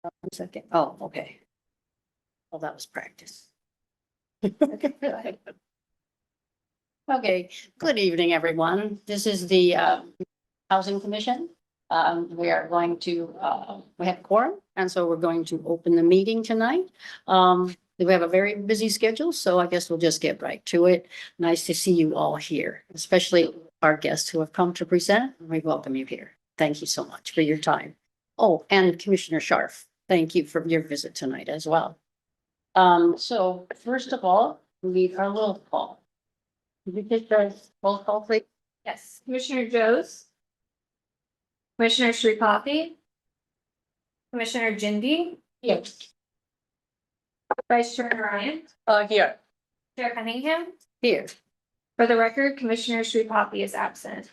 1 second. Oh, okay. Well, that was practice. Okay, good evening, everyone. This is the Housing Commission. We are going to, we have quorum, and so we're going to open the meeting tonight. We have a very busy schedule, so I guess we'll just get right to it. Nice to see you all here, especially our guests who have come to present. We welcome you here. Thank you so much for your time. Oh, and Commissioner Scharf, thank you for your visit tonight as well. So first of all, we need our roll call. Could you take the roll call, please? Yes, Commissioner Joes. Commissioner Sripathi. Commissioner Jindy. Yes. Vice Chair Ryan. Here. Chair Cunningham. Here. For the record, Commissioner Sripathi is absent.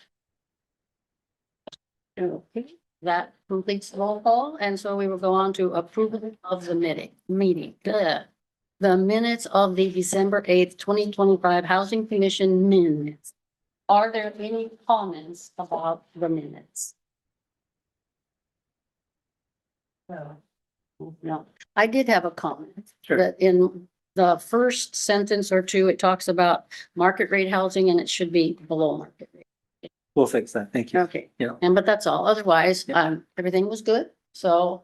Okay, that completes the roll call, and so we will go on to approval of the meeting. The minutes of the December 8th, 2025 Housing Commission minutes. Are there any comments about the minutes? No, I did have a comment. Sure. That in the first sentence or two, it talks about market rate housing and it should be below market rate. We'll fix that. Thank you. Okay. Yeah. And but that's all. Otherwise, Yeah. everything was good. So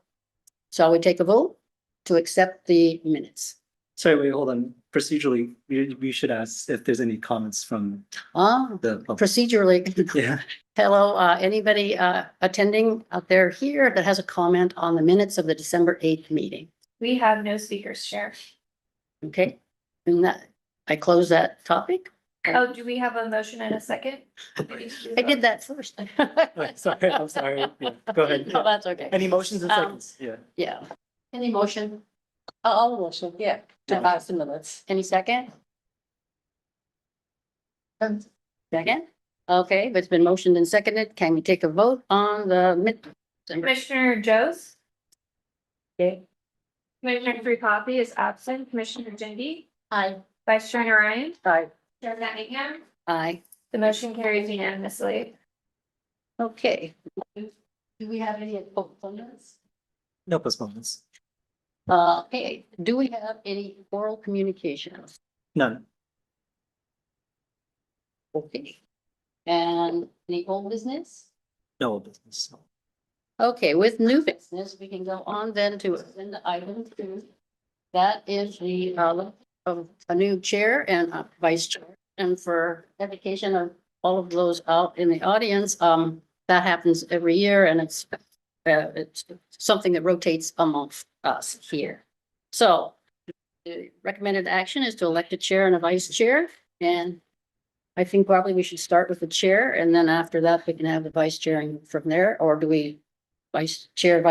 shall we take a vote to accept the minutes? Sorry, wait, hold on. Procedurally, we should ask if there's any comments from Ah, the public. procedurally. Yeah, Hello, anybody attending out there here that has a comment on the minutes of the December 8th meeting? We have no speakers, Chair. Okay, and that, I close that topic. Oh, do we have a motion and a second? I did that first. Wait, sorry, I'm sorry. Yeah, go ahead. No, that's okay. Any motions and seconds? Yeah. Yeah. Any motion? I'll motion, yeah, to No. pass the minutes. Any second? Second? Okay, but it's been motioned and seconded. Can we take a vote on the Commissioner Joes. Okay. Commissioner Sripathi is absent. Commissioner Jindy. Aye. Vice Chair Ryan. Aye. Chair Cunningham. Aye. The motion carries unanimously. Okay. Do we have any postponements? No postponements. Okay, do we have any oral communications? None. Okay. And any old business? No old business. Okay, with new business, we can go on then to agenda item 2. That is the of a new chair and a vice chair. And for education of all of those out in the audience, that happens every year and it's something that rotates amongst us here. So the recommended action is to elect a chair and a vice chair. And I think probably we should start with the chair and then after that we can have the vice chairing from there, or do we vice chair,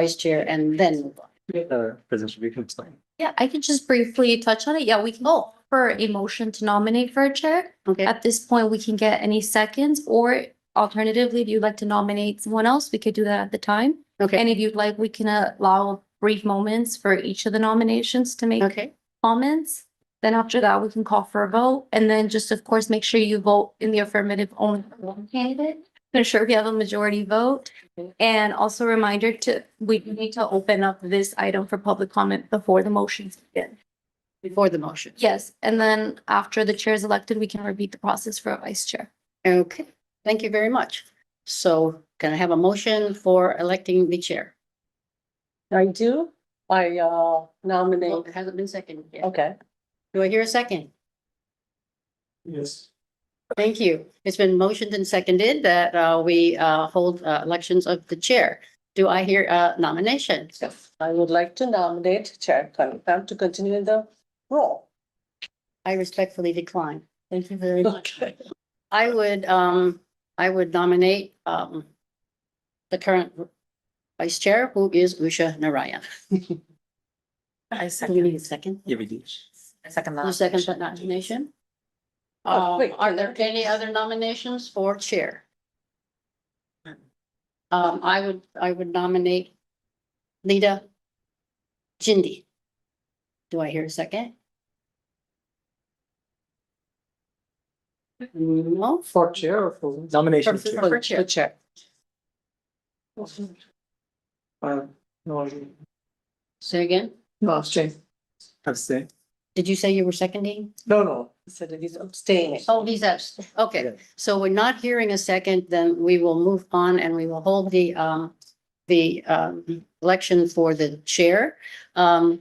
and then move on? President, we can explain. Yeah, I can just briefly touch on it. Yeah, we can go for a motion to nominate for a chair. Okay, At this point, we can get any seconds, or alternatively, if you'd like to nominate someone else, we could do that at the time. okay, And if you'd like, we can allow brief moments for each of the nominations to make okay, comments. Then after that, we can call for a vote, and then just, of course, make sure you vote in the affirmative only for one candidate to ensure we have a majority vote. Okay. And also a reminder we need to open up this item for public comment before the motions begin. before the motion. Yes, and then after the chair is elected, we can repeat the process for a vice chair. Okay, thank you very much. So can I have a motion for electing the chair? I do, I Well, nominate, it hasn't been seconded yet. okay. Do I hear a second? Yes. Thank you. It's been motioned and seconded that we hold elections of the chair. Do I hear a nomination? I would like to nominate Chair Cunningham to continue in the role. I respectfully decline. Thank you very much. Okay. I would nominate the current vice chair, who is Usha Narayan. I Do you need a second? Yeah, we do. I second Who seconds that nomination? Oh, wait, Are can there there- any other nominations for chair? I would nominate Lita Jindy. Do I hear a second? No, For chair or for? Nomination. For- chair. for chair. Chair. No. Say again? No, abstain. Abstain. Did you say you were seconding? No. He said that he's abstaining. Oh, he's okay. Yeah. So we're not hearing a second, then we will move on and we will hold the election for the chair. We're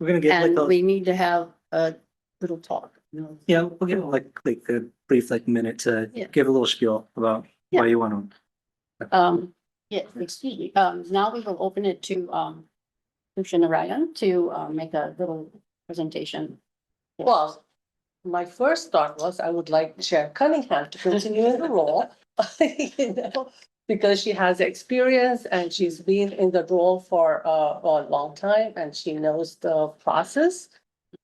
gonna get And like we need to have a little talk. you know. yeah, we'll give like a brief like minute to Yeah. give a little spiel about Yeah. why you want to. Yeah, excuse me. Now we will open it to Commissioner Ryan to make a little presentation. Well, my first thought was I would like Chair Cunningham to continue in the role. You know, because she has experience and she's been in the role for a long time and she knows the process.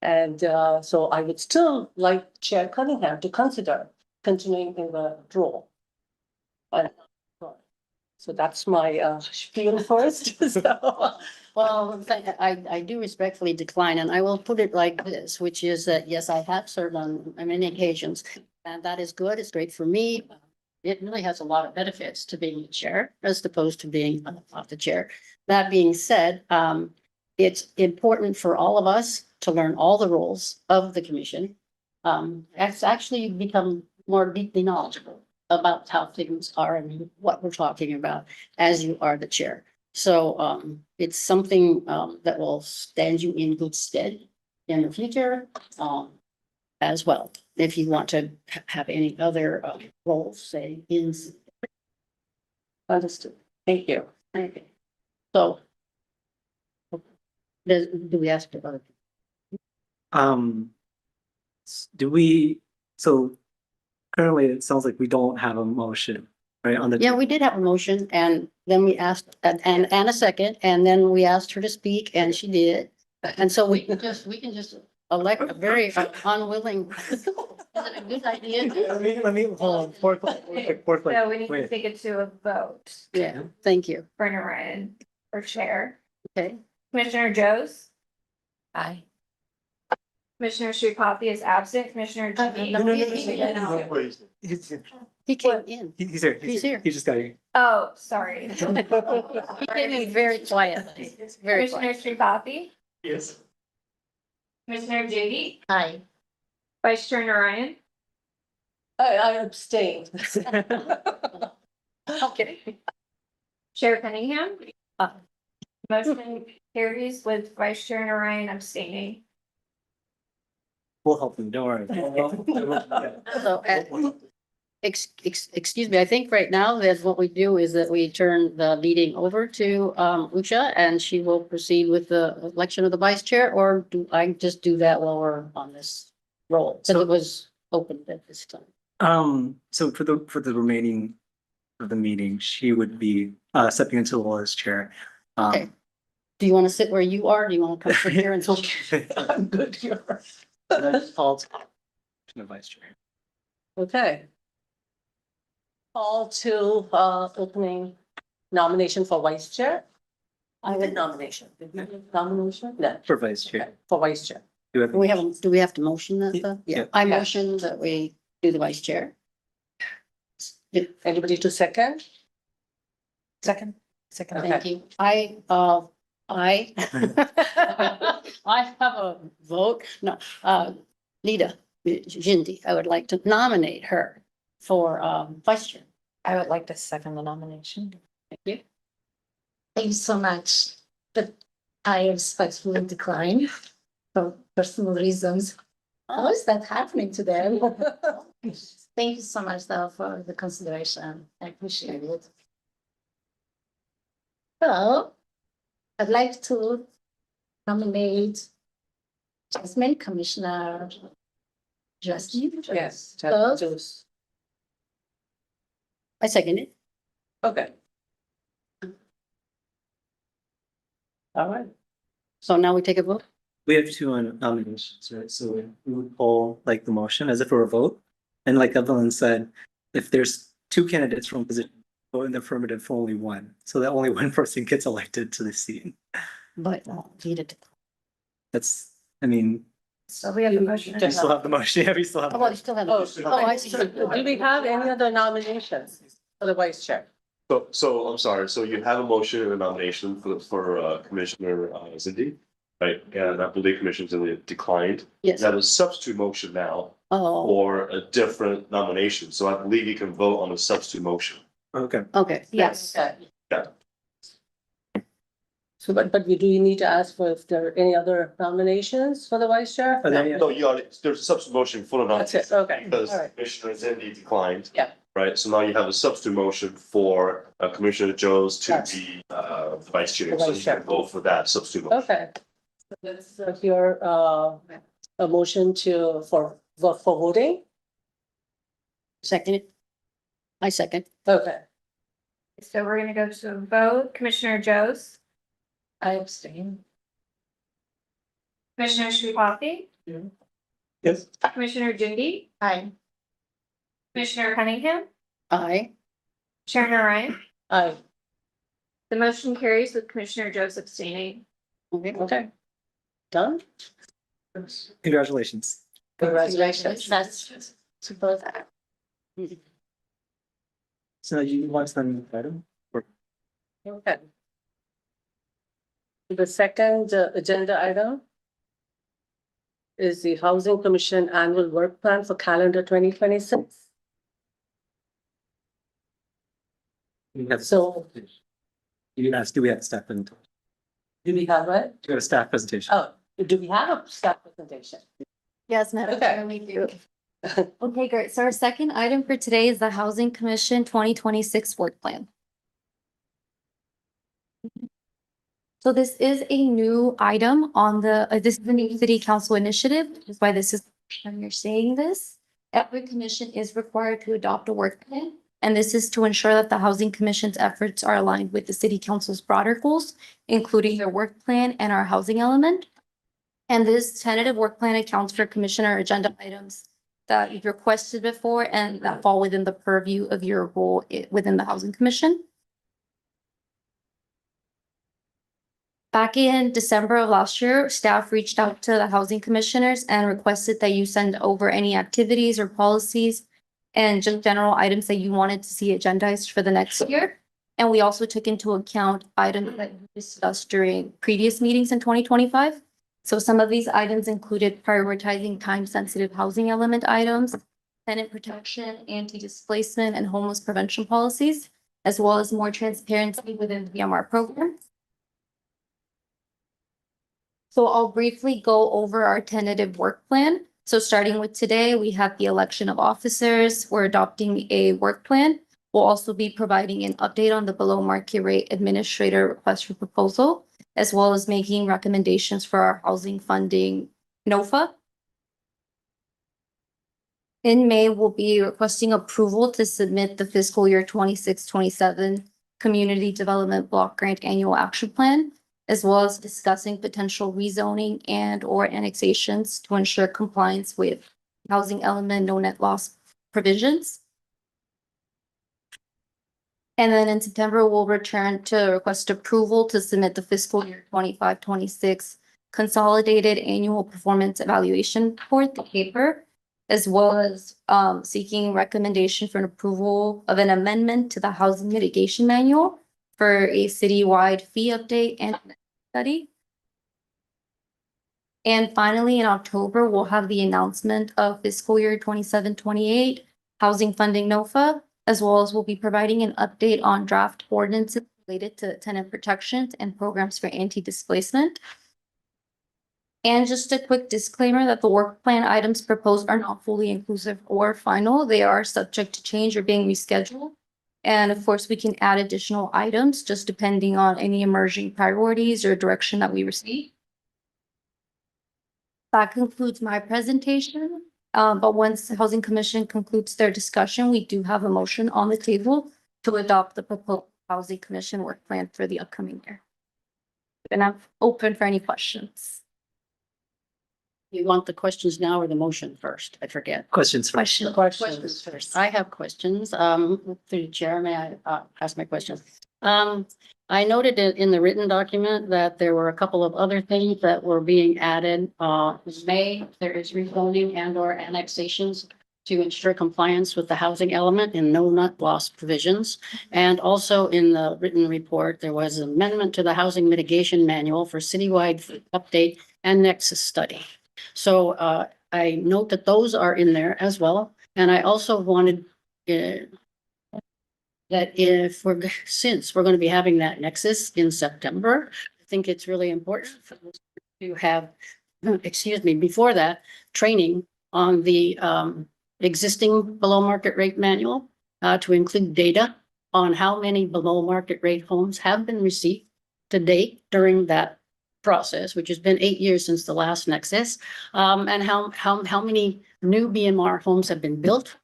And so I would still like Chair Cunningham to consider continuing in the role. And so that's my spiel first. So, Well, I do respectfully decline, and I will put it like this, which is that, yes, I have served on many occasions, and that is good. It's great for me. It really has a lot of benefits to being the chair as opposed to being off the chair. That being said, it's important for all of us to learn all the roles of the commission. It's actually become more deeply knowledgeable about how things are and what we're talking about as you are the chair. So it's something that will stand you in good stead in the future as well. If you want to have any other roles, say in. understood. Thank you. Okay. So. Do we ask about it? Do we, so currently it sounds like we don't have a motion, right, on the. Yeah, we did have a motion and then we asked, and a second, and then we asked her to speak and she did. And so we can just elect a very unwilling. Is it a good idea? Let me, hold on, four, So we need to take it to a vote Yeah, thank you. for Ryan for chair. Okay. Commissioner Joes, Aye. Commissioner Srikopoulos is absent, Commissioner Jimmy. He came in. He's here. He's here. He just got here. Oh, sorry. He came in very quietly. Very Commissioner quiet. Srikopoulos, Yes. Commissioner Jiggy, Hi. Vice Chair Ryan, I abstained. Okay. Chair Cunningham. Aye. Motion carries with Vice Chair Ryan abstaining. We'll help him, don't worry. So, excuse me, I think right now that what we do is that we turn the meeting over to Usha and she will proceed with the election of the vice chair, or do I just do that while we're on this roll? Because it was opened at this time. So for the remaining of the meeting, she would be stepping into the role as chair. Okay. Do you want to sit where you are? Do you want to come sit here and? I'm good here. And I just called to the vice chair. Okay. Call to opening nomination for vice chair. I did nomination. Nomination? No, For vice chair. okay, for vice chair. Do Do we have to motion that? though? Yeah. Yeah, I Yeah. motion that we do the vice chair. Anybody to second? Second. Okay. Thank you. I have a vote, no, Lida Jindy, I would like to nominate her for vice chair. I would like to second the nomination. Thank you. Thank you so much, but I respectfully decline for personal reasons. How is that happening today? Thank you so much though for the consideration. I appreciate it. So I'd like to nominate Jasmine, Commissioner Jasmine. Yes. Both? Juice. I second it. Okay. All right. So now we take a vote? We have two nominations, right? So we would poll like the motion as if it were a vote. And like Evelyn said, if there's two candidates from a position, vote in the affirmative for only one. So that only one person gets elected to the seat. But Lida. That's, I mean, So we have the motion. we still have the motion. Yeah, we still have. Oh, well, you still have. Oh, Oh, I see. Do we have any other nominations for the vice chair? So I'm sorry, so you have a motion and a nomination for Commissioner Zindi, right? And I believe Commissioner Zindi declined. Yes. You have a substitute motion now Oh, for a different nomination, so I believe you can vote on the substitute motion. Okay. okay. Yes. Okay. Yeah. So, but we do you need to ask for if there are any other nominations for the vice chair? Are there any- No, you already, there's a substitute motion for the That's nomination. it, okay, Because all right. Commissioner Zindi declined. Yeah. Right, so now you have a substitute motion for Commissioner Jones to Yes. be the vice chair, The so vice you chair. can vote for that substitute motion. Okay. So let's hear a motion for voting. Second. I second. Okay. So we're gonna go to a vote. Commissioner Joes, I abstain. Commissioner Sripathi, Yes. Commissioner Jindy, Aye. Commissioner Cunningham, Aye. Chair Ryan. Aye. The motion carries with Commissioner Joes abstaining. Okay. Okay. Done? Congratulations. Congratulations. That's to both. So you want to spend the item? Okay. The second agenda item is the Housing Commission Annual Work Plan for calendar 2026. We have, So you asked, do we have a staff presentation? do we have it? Do we have a staff presentation? Oh, do we have a staff presentation? Yes, Madam Okay. Chair, we do. Okay, great. So our second item for today is the Housing Commission 2026 Work Plan. So this is a new item on this is a new city council initiative, which is why this is, you're saying this. Every commission is required to adopt a work plan. And this is to ensure that the Housing Commission's efforts are aligned with the city council's broader goals, including their work plan and our housing element. And this tentative work plan accounts for commissioner agenda items that you've requested before and that fall within the purview of your role within the Housing Commission. Back in December of last year, staff reached out to the housing commissioners and requested that you send over any activities or policies and just general items that you wanted to see agendized for the next year. And we also took into account items that we discussed during previous meetings in 2025. So some of these items included prioritizing time-sensitive housing element items, tenant protection, anti-displacement, and homeless prevention policies, as well as more transparency within the VMR program. So I'll briefly go over our tentative work plan. So starting with today, we have the election of officers. We're adopting a work plan. We'll also be providing an update on the below market rate administrator request for proposal, as well as making recommendations for our housing funding NOFA. In May, we'll be requesting approval to submit the fiscal year 26-27 Community Development Block Grant Annual Action Plan, as well as discussing potential rezoning and or annexations to ensure compliance with housing element no net loss provisions. And then in September, we'll return to request approval to submit the fiscal year 25-26 Consolidated Annual Performance Evaluation Report, the paper, as well as seeking recommendation for an approval of an amendment to the Housing Mitigation Manual for a citywide fee update and study. And finally, in October, we'll have the announcement of fiscal year 27-28 housing funding NOFA, as well as we'll be providing an update on draft ordinances related to tenant protections and programs for anti-displacement. And just a quick disclaimer that the work plan items proposed are not fully inclusive or final. They are subject to change or being rescheduled. And of course, we can add additional items just depending on any emerging priorities or direction that we receive. That concludes my presentation. But once the Housing Commission concludes their discussion, we do have a motion on the table to adopt the proposed Housing Commission work plan for the upcoming year. And I'm open for any questions. You want the questions now or the motion first? I forget. Questions first. Question. Questions. First, I have questions. Through the chair, may I ask my question? I noted in the written document that there were a couple of other things that were being added. In May, there is rezoning and or annexations to ensure compliance with the housing element in no nut loss provisions. And also in the written report, there was an amendment to the housing mitigation manual for citywide update and nexus study. So I note that those are in there as well. And I also wanted that if we're, since we're going to be having that nexus in September, I think it's really important for us to have, excuse me, before that, training on the existing below market rate manual to include data on how many below market rate homes have been received to date during that process, which has been 8 years since the last nexus, and how many new BMR homes have been built,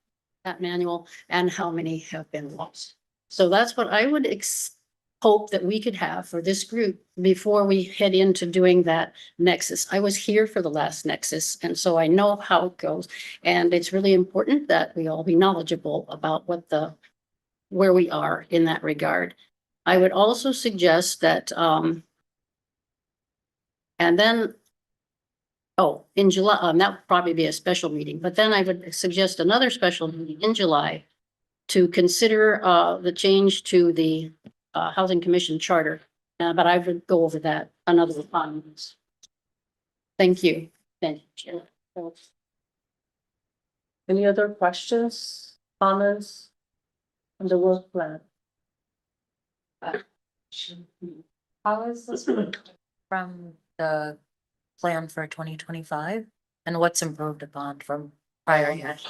that manual, and how many have been lost. So that's what I would hope that we could have for this group before we head into doing that nexus. I was here for the last nexus, and so I know how it goes. And it's really important that we all be knowledgeable about where we are in that regard. I would also suggest that, and then, oh, in July, that would probably be a special meeting, but then I would suggest another special meeting in July to consider the change to the Housing Commission charter, but I would go over that another time. Thank you. Thank you, Chair. Any other questions, comments on the work plan? How is this from the plan for 2025? And what's improved upon from prior years?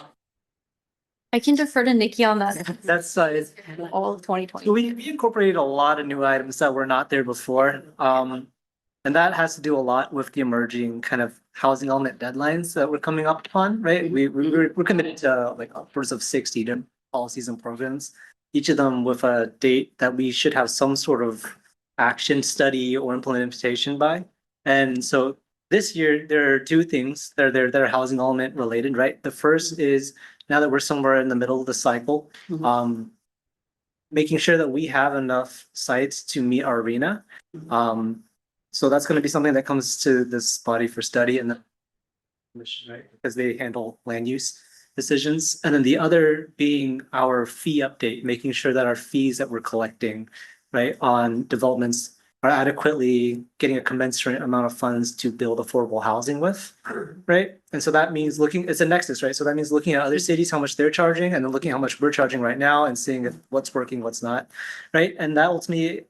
I can defer to Nikki on that. That's, All of 2020. so we incorporated a lot of new items that were not there before. And that has to do a lot with the emerging kind of housing element deadlines that we're coming up upon, right? We're committed to like upwards of 60 different policies and programs, each of them with a date that we should have some sort of action study or implementation by. And so this year, there are two things that are housing element related, right? The first is, now that we're somewhere in the middle of the cycle, Mhm. making sure that we have enough sites to meet our arena. So that's gonna be something that comes to this body for study and the commission, right? Because they handle land use decisions. And then the other being our fee update, making sure that our fees that we're collecting, right, on developments are adequately getting a commensurate amount of funds to build affordable housing with, right? And so that means it's a nexus, right? So that means looking at other cities, how much they're charging, and then looking at how much we're charging right now and seeing if what's working, what's not, right? And that ultimately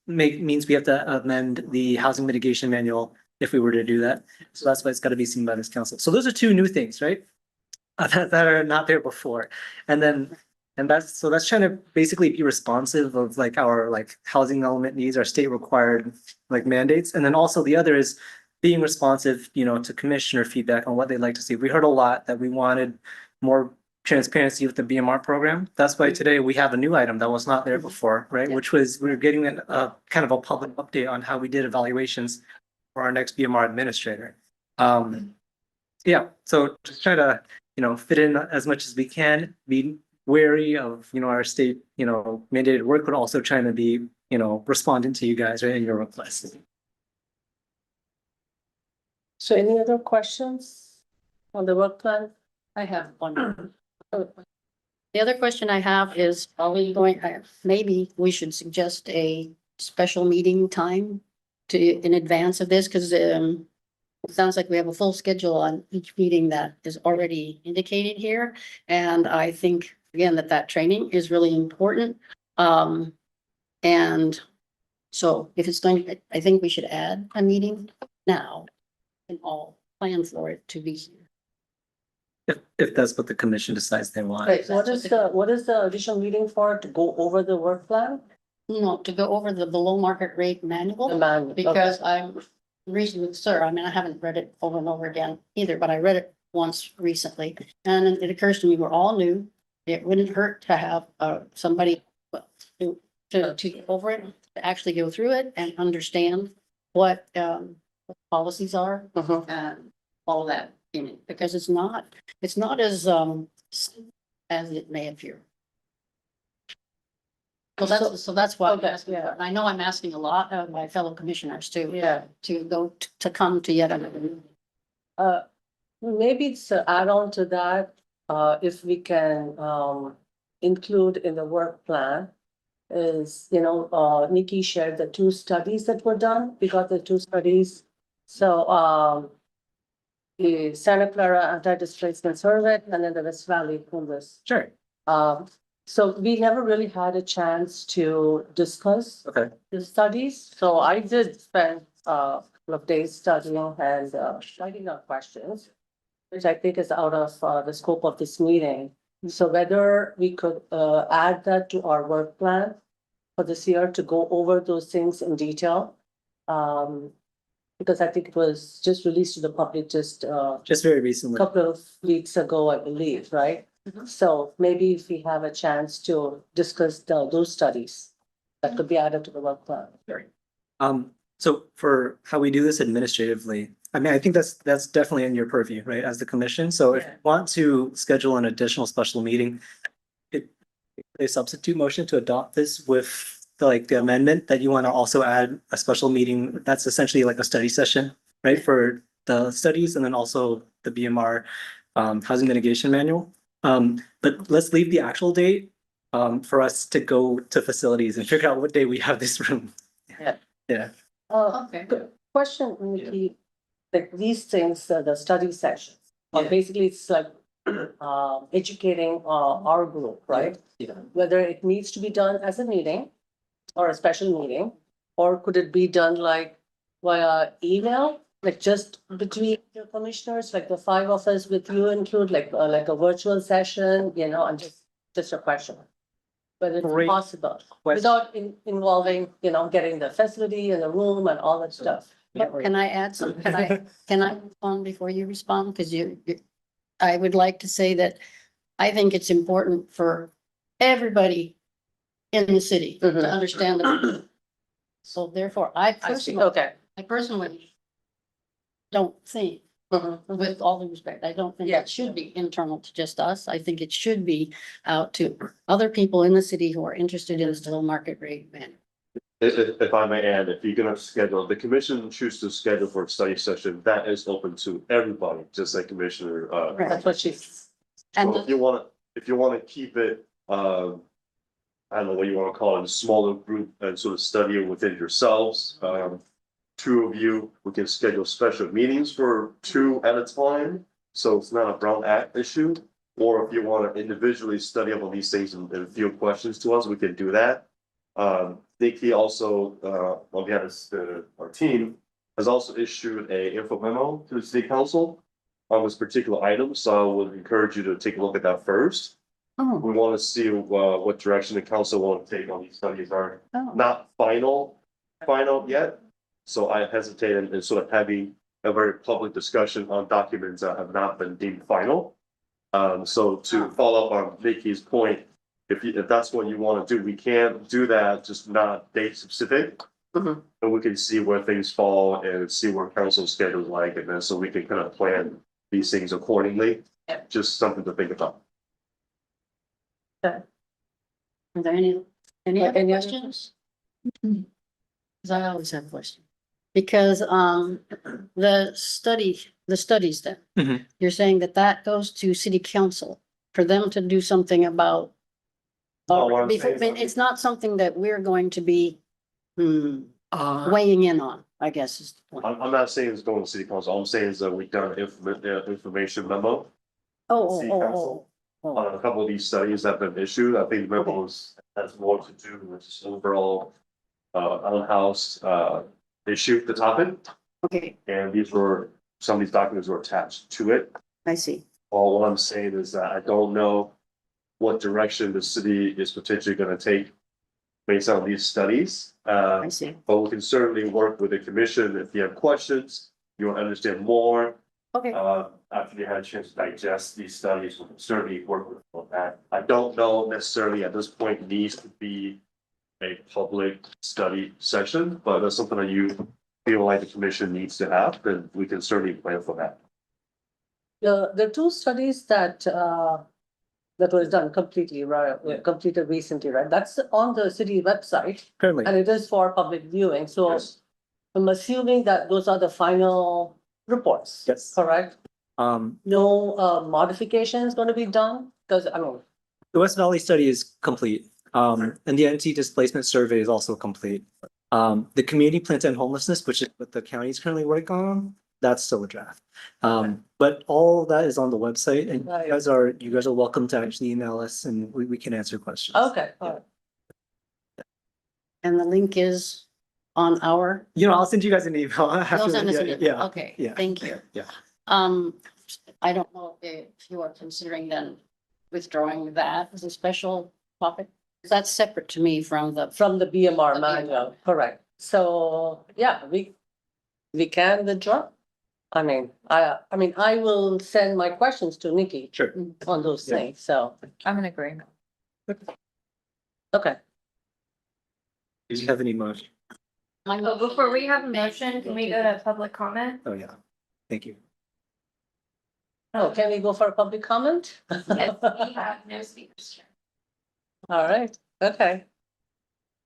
means we have to amend the housing mitigation manual if we were to do that. So that's why it's got to be seen by this council. So those are two new things, right? That are not there before. And that's trying to basically be responsive of like our like housing element needs, our state required like mandates. And then also the other is being responsive, to commissioner feedback on what they'd like to see. We heard a lot that we wanted more transparency with the BMR program. That's why today we have a new item that was not there before, right? Yeah. Which was, we were getting a kind of a public update on how we did evaluations for our next BMR administrator. Yeah, so just try to, fit in as much as we can, be wary of, our state, mandated work, but also trying to be, responding to you guys, right, in your requests. So any other questions on the work plan? I have one. The other question I have is, are we going, maybe we should suggest a special meeting time in advance of this, because it sounds like we have a full schedule on each meeting that is already indicated here. And I think, again, that training is really important. And so if it's going, I think we should add a meeting now and all plan for it to be here. If that's what the commission decides they want. Right, what is the additional meeting for, to go over the work plan? No, to go over the below market rate manual. The manual, Because I'm reasoning, sir, I mean, I haven't read it over and over again either, but I read it once recently. And it occurs to me, we're all new. It wouldn't hurt to have somebody to go over it, to actually go through it and understand what policies are Mhm. and all that in it, because it's not as as it may appear. So that's why I'm Okay, asking, yeah. and I know I'm asking a lot of my fellow commissioners too, Yeah, to come to yet another. maybe it's an add-on to that. if we can, include in the work plan is, Nikki shared the two studies that were done. We got the two studies. So, the Santa Clara anti-displacement survey and then the West Valley homeless. Sure. So we never really had a chance to discuss Okay. the studies. So I did spend a couple of days studying and writing out questions, which I think is out of the scope of this meeting. So whether we could add that to our work plan for this year to go over those things in detail. Because I think it was just released to the public just Just very recently. couple of weeks ago, I believe, right? So maybe if we have a chance to discuss those studies, that could be added to the work plan. So for how we do this administratively, I mean, I think that's definitely in your purview, right, as the commission. So if you want to schedule an additional special meeting, a substitute motion to adopt this with the amendment that you want to also add a special meeting, that's essentially like a study session, right, for the studies and then also the BMR housing mitigation manual. But let's leave the actual date for us to go to facilities and figure out what day we have this room. Yeah. Yeah. Okay. Question, Nikki, like these things, the study sessions, Yeah. basically it's like educating our group, right? Yeah. Whether it needs to be done as a meeting or a special meeting, or could it be done like via email? Like just between the commissioners, like the five of us with you include like a virtual session, and just a question. Whether it's Great possible, question. without involving, getting the facility and the room and all that stuff. Can I add some, can I respond before you respond? Because I would like to say that I think it's important for everybody in the city to Mhm. understand the. So therefore, I see, okay. I personally don't think, with all due respect, I don't think Yeah. it should be internal to just us. I think it should be out to other people in the city who are interested in this low market rate man. If I may add, if you're gonna schedule, the commission choose to schedule for a study session, that is open to everybody, just like Commissioner, Right. That's what she's. And so if you wanna keep it, I don't know what you wanna call it, a smaller group and sort of study it within yourselves. Two of you, we can schedule special meetings for two at a time, so it's not a Brown Act issue. Or if you wanna individually study up on these things and field questions to us, we can do that. Nikki also, on behalf of our team, has also issued a info memo to the city council on this particular item, so I would encourage you to take a look at that first. Oh, We want to see what direction the council want to take on these studies are oh, not final yet. So I hesitate in sort of having a very public discussion on documents that have not been deemed final. So to follow up on Nikki's point, if that's what you want to do, we can do that, just not date specific. Mhm. And we can see where things fall and see where council schedule is like, and then so we can kind of plan these things accordingly. Yeah. Just something to think about. are there any Any other other questions? Cause I always have questions. Because, the studies then, Mhm. you're saying that goes to city council for them to do something about. No, what I'm Before, saying is- it's not something that we're going to be, Uh, weighing in on, I guess is the point. I'm not saying it's going to city council, I'm saying is that we've done information memo Oh, city oh, oh, council. oh, On a couple of these studies that have been issued. I think the memos has more to do with just overall on-house issue at the topic. okay, And some of these documents were attached to it. I see. All what I'm saying is that I don't know what direction the city is potentially gonna take based on these studies. I see. But we can certainly work with the commission if you have questions, you want to understand more. Okay, After you had a chance to digest these studies, we can certainly work with on that. I don't know necessarily at this point needs to be a public study session, but that's something that you feel like the commission needs to have, then we can certainly plan for that. The two studies that was done completely, right, completed recently, right? That's on the city website currently, and it is for public viewing. So Yes. I'm assuming that those are the final reports. Yes. Correct? No modifications gonna be done? Because I mean, The West Valley study is complete, and the entity displacement survey is also complete. The community plan to end homelessness, which is what the county is currently working on, that's still a draft. But all that is on the website, and Right. you guys are welcome to actually email us, and we can answer questions. okay, all right. And the link is on our. I'll send you guys an email. You'll send us an Yeah, email. yeah, Okay, yeah. thank you. Yeah. I don't know if you are considering then withdrawing that as a special topic. That's separate to me from the. From the BMR The manual, correct. So, yeah, we can withdraw. I mean, I will send my questions to Nikki Sure. on those Yeah. things, so, I'm in agreement. okay. Do you have any motion? But before we have a motion, can we go to public comment? Oh, yeah. Thank you. Oh, can we go for a public comment? Yes, we have no speakers. All right, okay.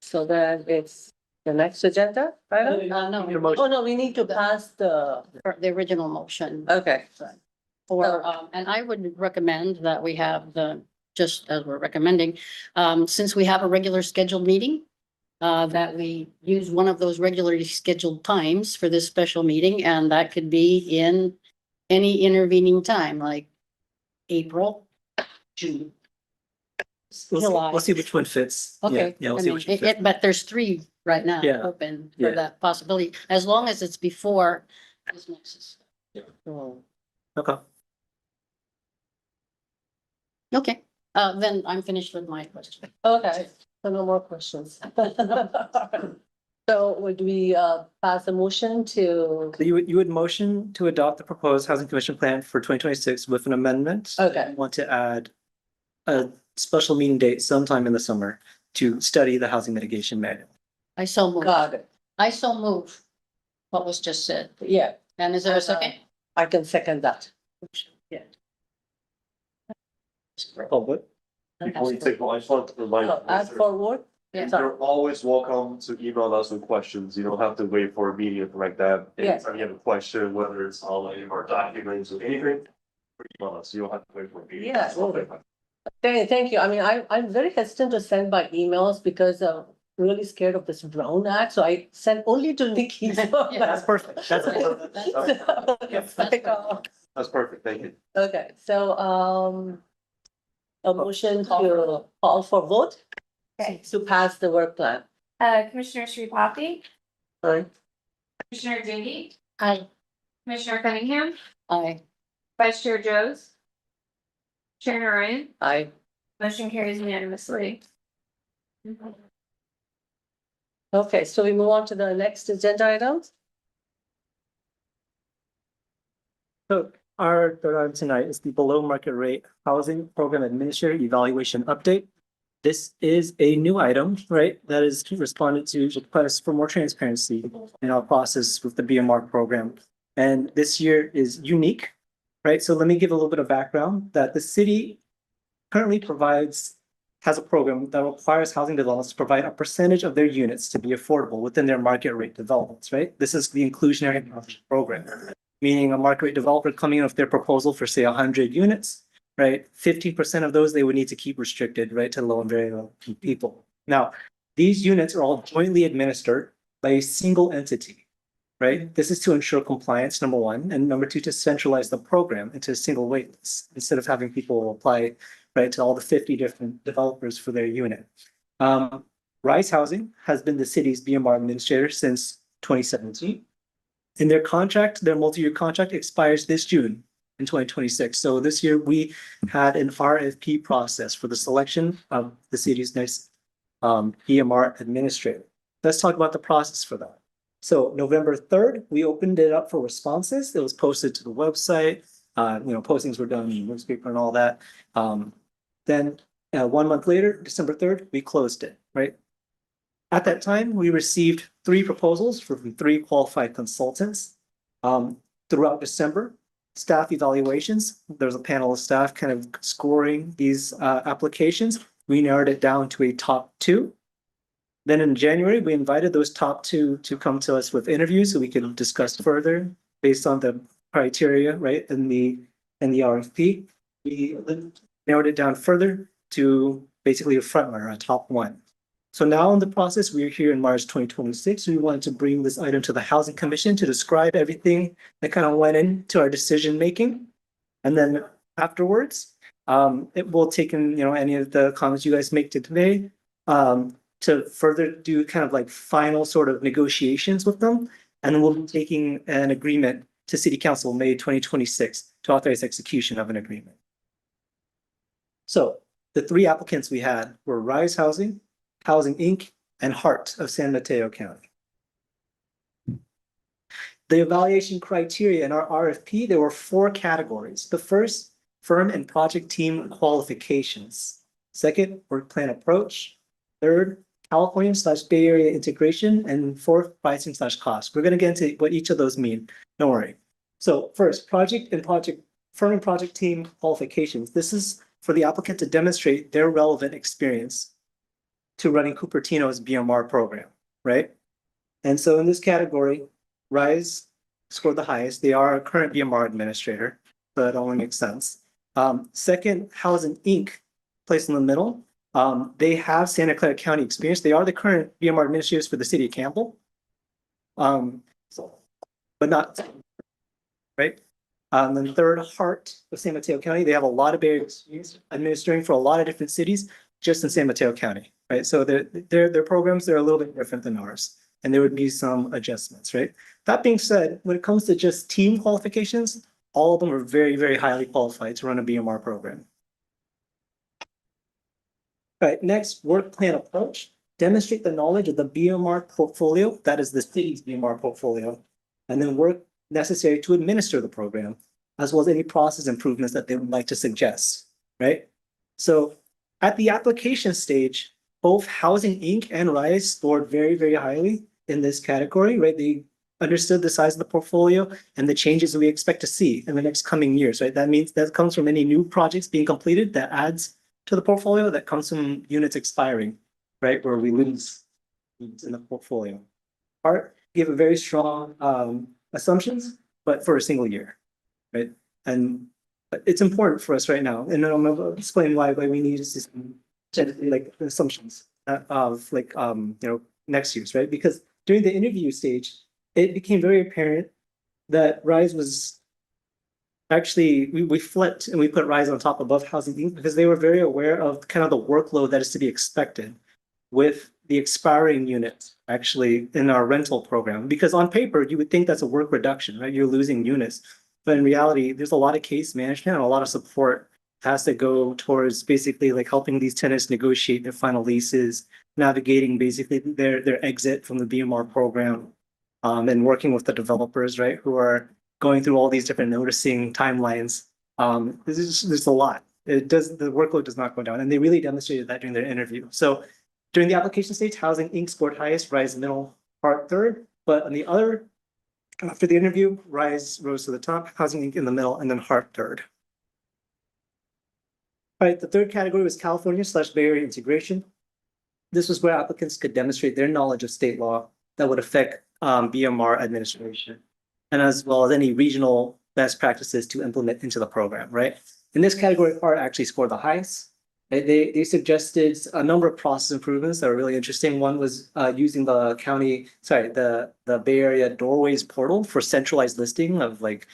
So then it's the next agenda, right? No, Your motion. Oh, no, we need to pass the, the original motion. okay, Or, and I would recommend that we have just as we're recommending, since we have a regular scheduled meeting, that we use one of those regularly scheduled times for this special meeting, and that could be in any intervening time, like April, June. July. We'll see which one fits. Okay. Yeah, we'll I see mean, which one fits. but there's 3 right now Yeah. open Yeah. for that possibility, as long as it's before this nexus. Hmm. Okay. Okay, then I'm finished with my question. Okay, so no more questions. So would we pass a motion to, You would motion to adopt the proposed housing commission plan for 2026 with an amendment. Okay. You want to add a special meeting date sometime in the summer to study the housing mitigation manual. I so move. got it, I so move what was just said. yeah, And is there a second? I can second that. Yeah. Oh, what? Before you take, I just want to remind. Oh, ask forward, Yeah. sorry, You're always welcome to email us with questions. You don't have to wait for a meeting like that. Yes. Anytime you have a question, whether it's online or documents or anything, email us. You don't have to wait for a meeting. Yeah. Thank you, I mean, I'm very hesitant to send by emails because really scared of this Brown Act, so I send only to Nikki. So Yeah, That's perfect. That's perfect. it's like, That's perfect. Thank you. okay, so, a motion to call for vote Okay. to pass the work plan. Commissioner Sripathi, Sorry. Commissioner Dingy, I, Commissioner Cunningham, Aye. Vice Chair Joes. Chair Ryan, Aye. motion carries unanimously. Okay, so we move on to the next agenda item. So our third item tonight is the below market rate housing program administrator evaluation update. This is a new item, right? That is responded to requests for more transparency in our process with the BMR program. And this year is unique, right? So let me give a little bit of background that the city currently has a program that requires housing developers to provide a percentage of their units to be affordable within their market rate developments, right? This is the inclusionary housing program, meaning a market rate developer coming in with their proposal for say 100 units, right? 15% of those they would need to keep restricted, right, to low and very low people. Now, these units are all jointly administered by a single entity, right? This is to ensure compliance, number one, and number two, to centralize the program into a single wait list instead of having people apply, right, to all the 50 different developers for their unit. Rise Housing has been the city's BMR administrator since 2017. In their contract, their multi-year contract expires this June in 2026. So this year we had an RFP process for the selection of the city's next BMR administrator. Let's talk about the process for that. So November 3rd, we opened it up for responses. It was posted to the website. Postings were done in the newspaper and all that. Then 1 month later, December 3rd, we closed it, right? At that time, we received 3 proposals from 3 qualified consultants. Throughout December, staff evaluations, there was a panel of staff kind of scoring these applications. We narrowed it down to a top 2. Then in January, we invited those top 2 to come to us with interviews so we could discuss further based on the criteria, right, in the RFP. We narrowed it down further to basically a front runner, a top one. So now in the process, we're here in March 2026. We wanted to bring this item to the Housing Commission to describe everything that kind of went into our decision making. And then afterwards, it will take in, any of the comments you guys make today, to further do kind of like final sort of negotiations with them. And then we'll be taking an agreement to City Council May 2026 to authorize execution of an agreement. So the three applicants we had were Rise Housing, Housing Inc., and Heart of San Mateo County. The evaluation criteria in our RFP, there were 4 categories. The first, firm and project team qualifications. Second, work plan approach. Third, California/Bay Area integration. And fourth, pricing / cost. We're going to get into what each of those mean. Don't worry. So first, firm and project team qualifications. This is for the applicant to demonstrate their relevant experience to running Cupertino's BMR program, right? And so in this category, Rise scored the highest. They are a current BMR administrator, so that only makes sense. Second, Housing Inc., placed in the middle. They have Santa Clara County experience. They are the current BMR administrators for the city of Campbell. But not, right? Then third, Heart of San Mateo County. They have a lot of Bay Area experience administering for a lot of different cities just in San Mateo County, right? So their programs, they're a little bit different than ours. And there would be some adjustments, right? That being said, when it comes to just team qualifications, all of them are very, very highly qualified to run a BMR program. All right, next, work plan approach. Demonstrate the knowledge of the BMR portfolio, that is the city's BMR portfolio, and then work necessary to administer the program, as well as any process improvements that they would like to suggest, right? So at the application stage, both Housing Inc. and Rise scored very, very highly in this category, right? They understood the size of the portfolio and the changes that we expect to see in the next coming years, right? That means that comes from any new projects being completed that adds to the portfolio, that comes from units expiring, right? Where we lose in the portfolio. Art gave a very strong assumptions, but for a single year, right? And it's important for us right now, and I'm gonna explain why we need like assumptions of like next year's, right? Because during the interview stage, it became very apparent that Rise was actually we flipped and we put Rise on top above Housing Inc. because they were very aware of kind of the workload that is to be expected with the expiring units actually in our rental program. Because on paper, you would think that's a work reduction, right? You're losing units. But in reality, there's a lot of case management and a lot of support has to go towards basically like helping these tenants negotiate their final leases, navigating basically their exit from the BMR program, and working with the developers, right, who are going through all these different noticing timelines. There's a lot. The workload does not go down, and they really demonstrated that during their interview. So during the application stage, Housing Inc. scored highest, Rise middle, Heart third. But on the other, after the interview, Rise rose to the top, Housing Inc. in the middle, and then Heart third. All right, the third category was California/Bay Area integration. This was where applicants could demonstrate their knowledge of state law that would affect BMR administration, and as well as any regional best practices to implement into the program, right? In this category, Heart actually scored the highest. They suggested a number of process improvements that were really interesting. One was using the Bay Area doorways portal for centralized listing of like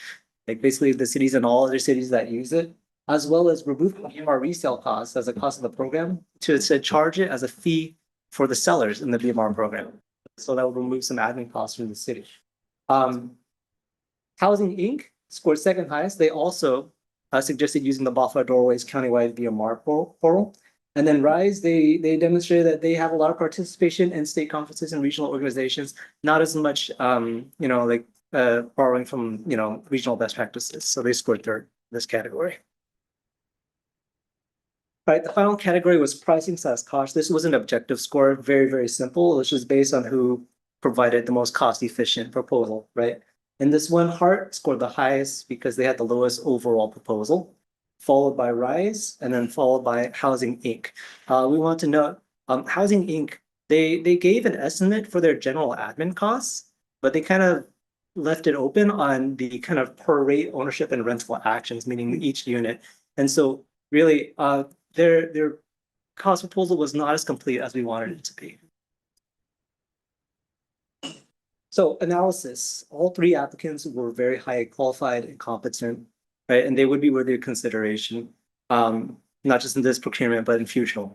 basically the cities and all other cities that use it, as well as remove BMR resale costs as a cost of the program to charge it as a fee for the sellers in the BMR program. So that would remove some admin costs from the city. Housing Inc. scored second highest. They also suggested using the Buffalo Doorways countywide BMR portal. And then Rise, they demonstrated that they have a lot of participation in state conferences and regional organizations, not as much, borrowing from, regional best practices. So they scored third in this category. All right, the final category was pricing / cost. This was an objective score, very, very simple. This was based on who provided the most cost-efficient proposal, right? And this one, Heart scored the highest because they had the lowest overall proposal, followed by Rise, and then followed by Housing Inc. We want to note, Housing Inc., they gave an estimate for their general admin costs, but they kind of left it open on the kind of per rate ownership and rental actions, meaning each unit. And so really, their cost proposal was not as complete as we wanted it to be. So analysis, all three applicants were very highly qualified and competent, right? And they would be worthy of consideration, not just in this procurement, but in future.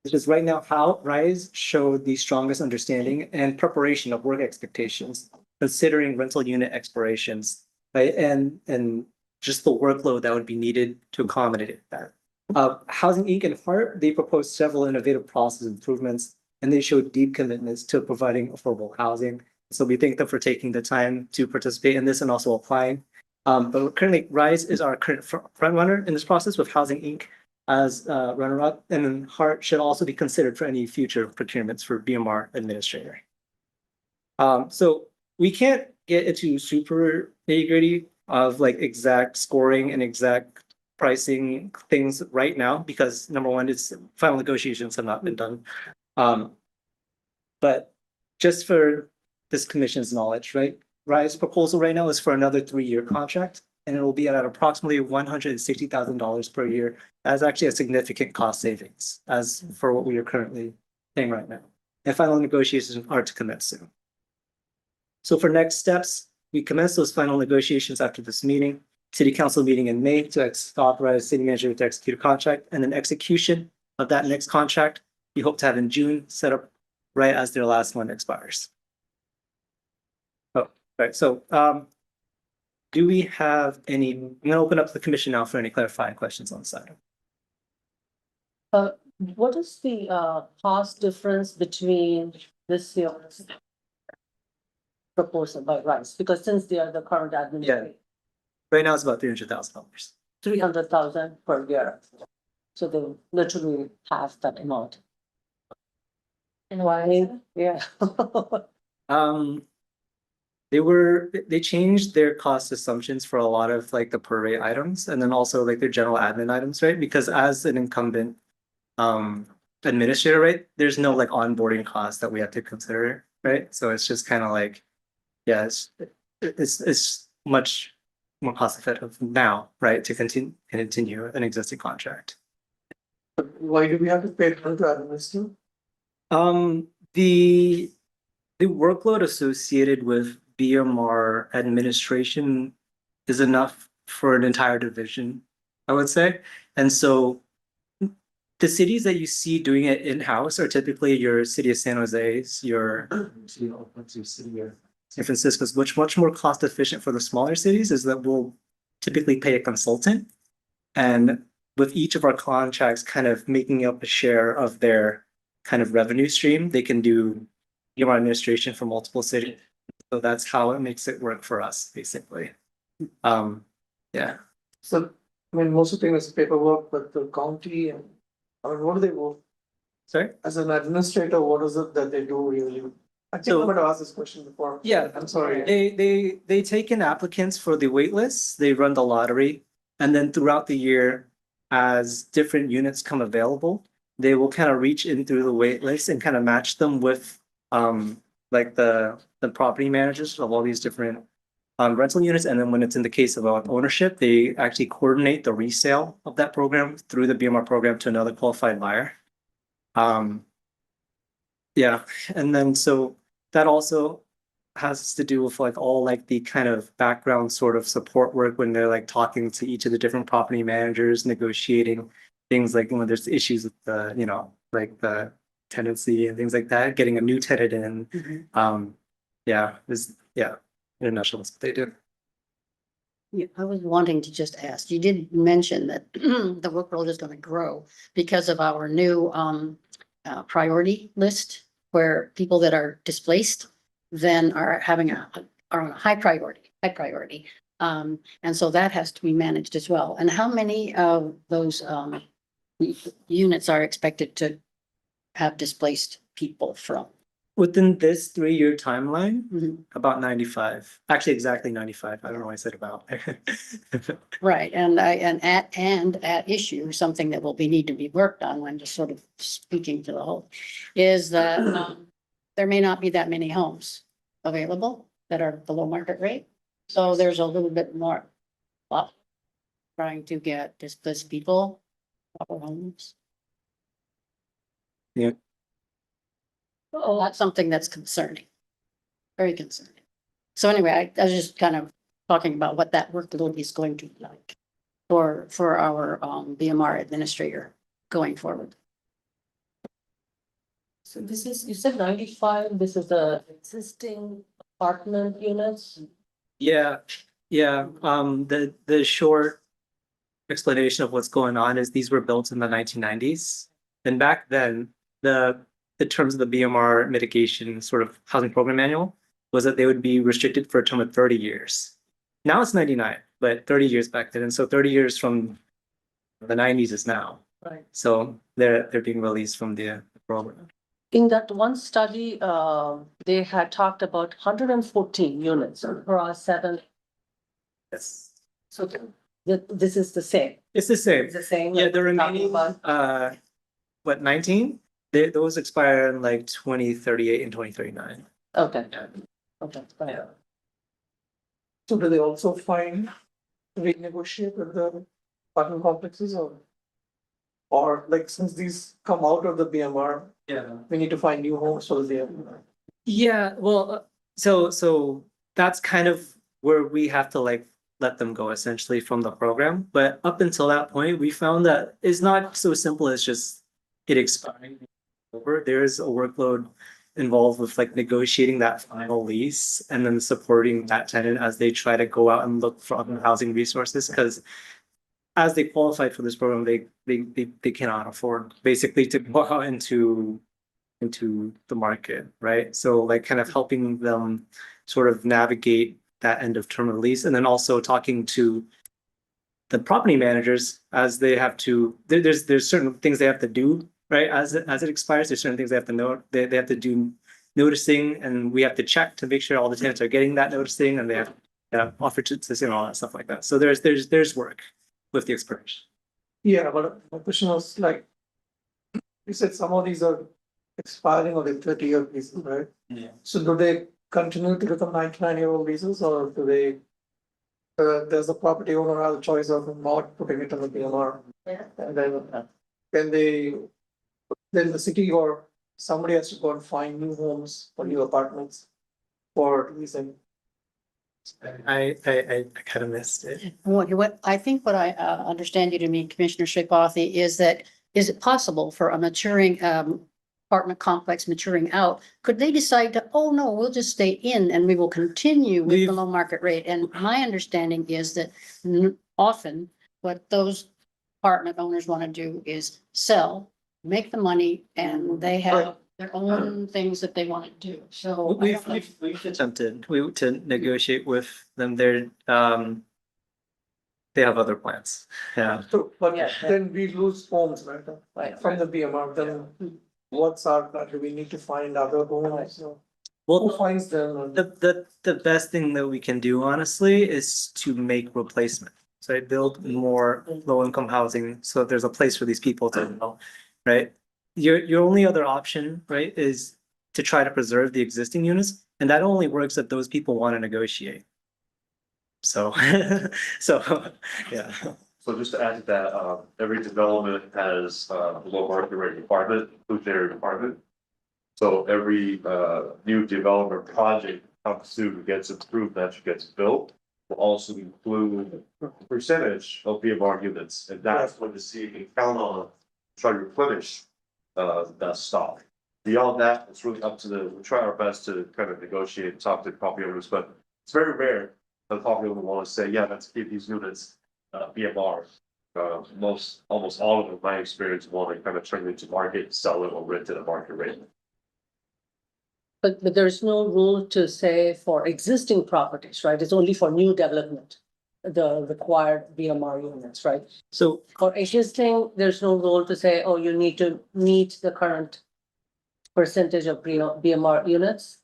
Because right now, how RISE showed the strongest understanding and preparation of work expectations, considering rental unit expirations, right? And just the workload that would be needed to accommodate that. Housing Inc. and Hart, they proposed several innovative process improvements, and they showed deep commitments to providing affordable housing. So we thank them for taking the time to participate in this and also applying. But currently, RISE is our current front runner in this process with Housing Inc. as runner-up, and then Hart should also be considered for any future procurements for BMR administrator. So we can't get into super nitty-gritty of like exact scoring and exact pricing things right now because number one, it's final negotiations have not been done. But just for this commission's knowledge, right? RISE proposal right now is for another 3-year contract, and it will be at approximately $160,000 per year. That's actually a significant cost savings as for what we are currently paying right now. And final negotiations are to commence soon. So for next steps, we commence those final negotiations after this meeting, city council meeting in May to authorize city manager to execute a contract, and then execution of that next contract, we hope to have in June, set up right as their last one expires. Oh, right. So do we have any, I'm gonna open up the commission now for any clarifying questions on this item. What is the cost difference between this year's proposal by RISE? Because since they are the current administrator, Right now it's about $300,000. 300,000 per year. So they literally half that amount. And why? Yeah. They changed their cost assumptions for a lot of like the per rate items and then also like their general admin items, right? Because as an incumbent administrator, right, there's no like onboarding costs that we have to consider, right? So it's just kind of like, yeah, it's much more cost effective now, right, to continue an existing contract. Why do we have to pay them to administer? The workload associated with BMR administration is enough for an entire division, I would say. And so the cities that you see doing it in-house are typically your city of San Jose's, your city of San Francisco's, which much more cost efficient for the smaller cities is that we'll typically pay a consultant. And with each of our contracts kind of making up a share of their kind of revenue stream, they can do BMR administration for multiple cities. So that's how it makes it work for us, basically. Yeah. So, I mean, most of the thing is paperwork, but the county and, I mean, what do they work? Sorry? As an administrator, what is it that they do really? I think So- I'm gonna ask this question before. Yeah, I'm sorry. They take in applicants for the wait lists, they run the lottery, and then throughout the year, as different units come available, they will kind of reach in through the wait list and kind of match them with like the property managers of all these different rental units. And then when it's in the case of ownership, they actually coordinate the resale of that program through the BMR program to another qualified buyer. Yeah, and then so that also has to do with like all like the kind of background sort of support work when they're like talking to each of the different property managers, negotiating things like when there's issues with the, you know, like the tenancy and things like that, getting a new tenant in. In a nutshell, that's what they do. Yeah, I was wanting to just ask, you did mention that the workload is gonna grow because of our new priority list where people that are displaced then are on a high priority. And so that has to be managed as well. And how many of those units are expected to have displaced people from? Within this 3-year timeline, Mhm. about 95, actually exactly 95. I don't know why I said about. Right, and at issue, something that will need to be worked on when just sort of speaking to the whole, is that there may not be that many homes available. that are below market rate. So there's a little bit more trying to get displaced people proper homes. Yeah. Oh, that's something that's concerning. Very concerning. So anyway, I was just kind of talking about what that workload is going to be like for our BMR administrator going forward. So this is, you said 95, this is the existing apartment units? Yeah, yeah, the short explanation of what's going on is these were built in the 1990s. And back then, the terms of the BMR mitigation sort of housing program manual was that they would be restricted for a term of 30 years. Now it's 99, but 30 years back then. And so 30 years from the 90s is now. Right. So they're being released from the program. In that one study, they had talked about 114 units across 7. Yes. So this is the same. It's the same. It's the same. Yeah, like the we're talking remaining, about? what, 19? Those expire in like 2038 and 2039. Okay. Yeah. Okay. Right. Yeah. So do they also find renegotiate with the apartment complexes or like since these come out of the BMR, Yeah. we need to find new homes for the BMR? Yeah, well, so that's kind of where we have to like let them go essentially from the program. But up until that point, we found that it's not so simple as just it expiring over. There is a workload involved with like negotiating that final lease and then supporting that tenant as they try to go out and look for other housing resources. Because as they qualified for this program, they cannot afford basically to go out into the market, right? So like kind of helping them sort of navigate that end of term of lease and then also talking to the property managers as they have to, there's certain things they have to do, right? As it expires, there's certain things they have to know, they have to do noticing and we have to check to make sure all the tenants are getting that noticing and they have offer to and all that stuff like that. So there's work with the expiration. Yeah, but my question was like, you said some of these are expiring or the 30-year leases, right? Yeah. So do they continue to become 99-year-old leases or do they? Does the property owner have a choice of not putting it on the BMR? Yeah. And then then the city or somebody has to go and find new homes or new apartments for leasing. I kind of missed it. What I think what I understand you to mean, Commissioner Shipothi, is that is it possible for a maturing apartment complex maturing out? Could they decide to, oh no, we'll just stay in and we will continue with We've- below market rate? And my understanding is that often what those apartment owners want to do is sell, make the money, and they have their own things that they want to do. So I don't know. We've attempted to negotiate with them. They have other plans. Yeah. So, but Yeah. then we lose homes, right? Right. From the BMR, then what's our, plan? Do we need to find other homes? Who Well, finds them? the best thing that we can do honestly is to make replacement. So I build more low income housing so that there's a place for these people to go, right? Your only other option, right, is to try to preserve the existing units, and that only works if those people want to negotiate. So, so, yeah. So just to add to that, every development has below market rate requirement, inclusionary requirement. So every new development project comes through and gets approved, that gets built, will also include a percentage of BMR units, and that's what the city can count on to try to replenish that stock. Beyond that, it's really up to we try our best to kind of negotiate and talk to property owners, but it's very rare that property owner want to say, yeah, let's keep these units BMR. Almost all of them, in my experience, want to kind of turn it into market, sell it or rent at a market rate. But there's no rule to say for existing properties, right? It's only for new development, the required BMR units, right? So For existing, there's no rule to say, oh, you need to meet the current percentage of BMR units.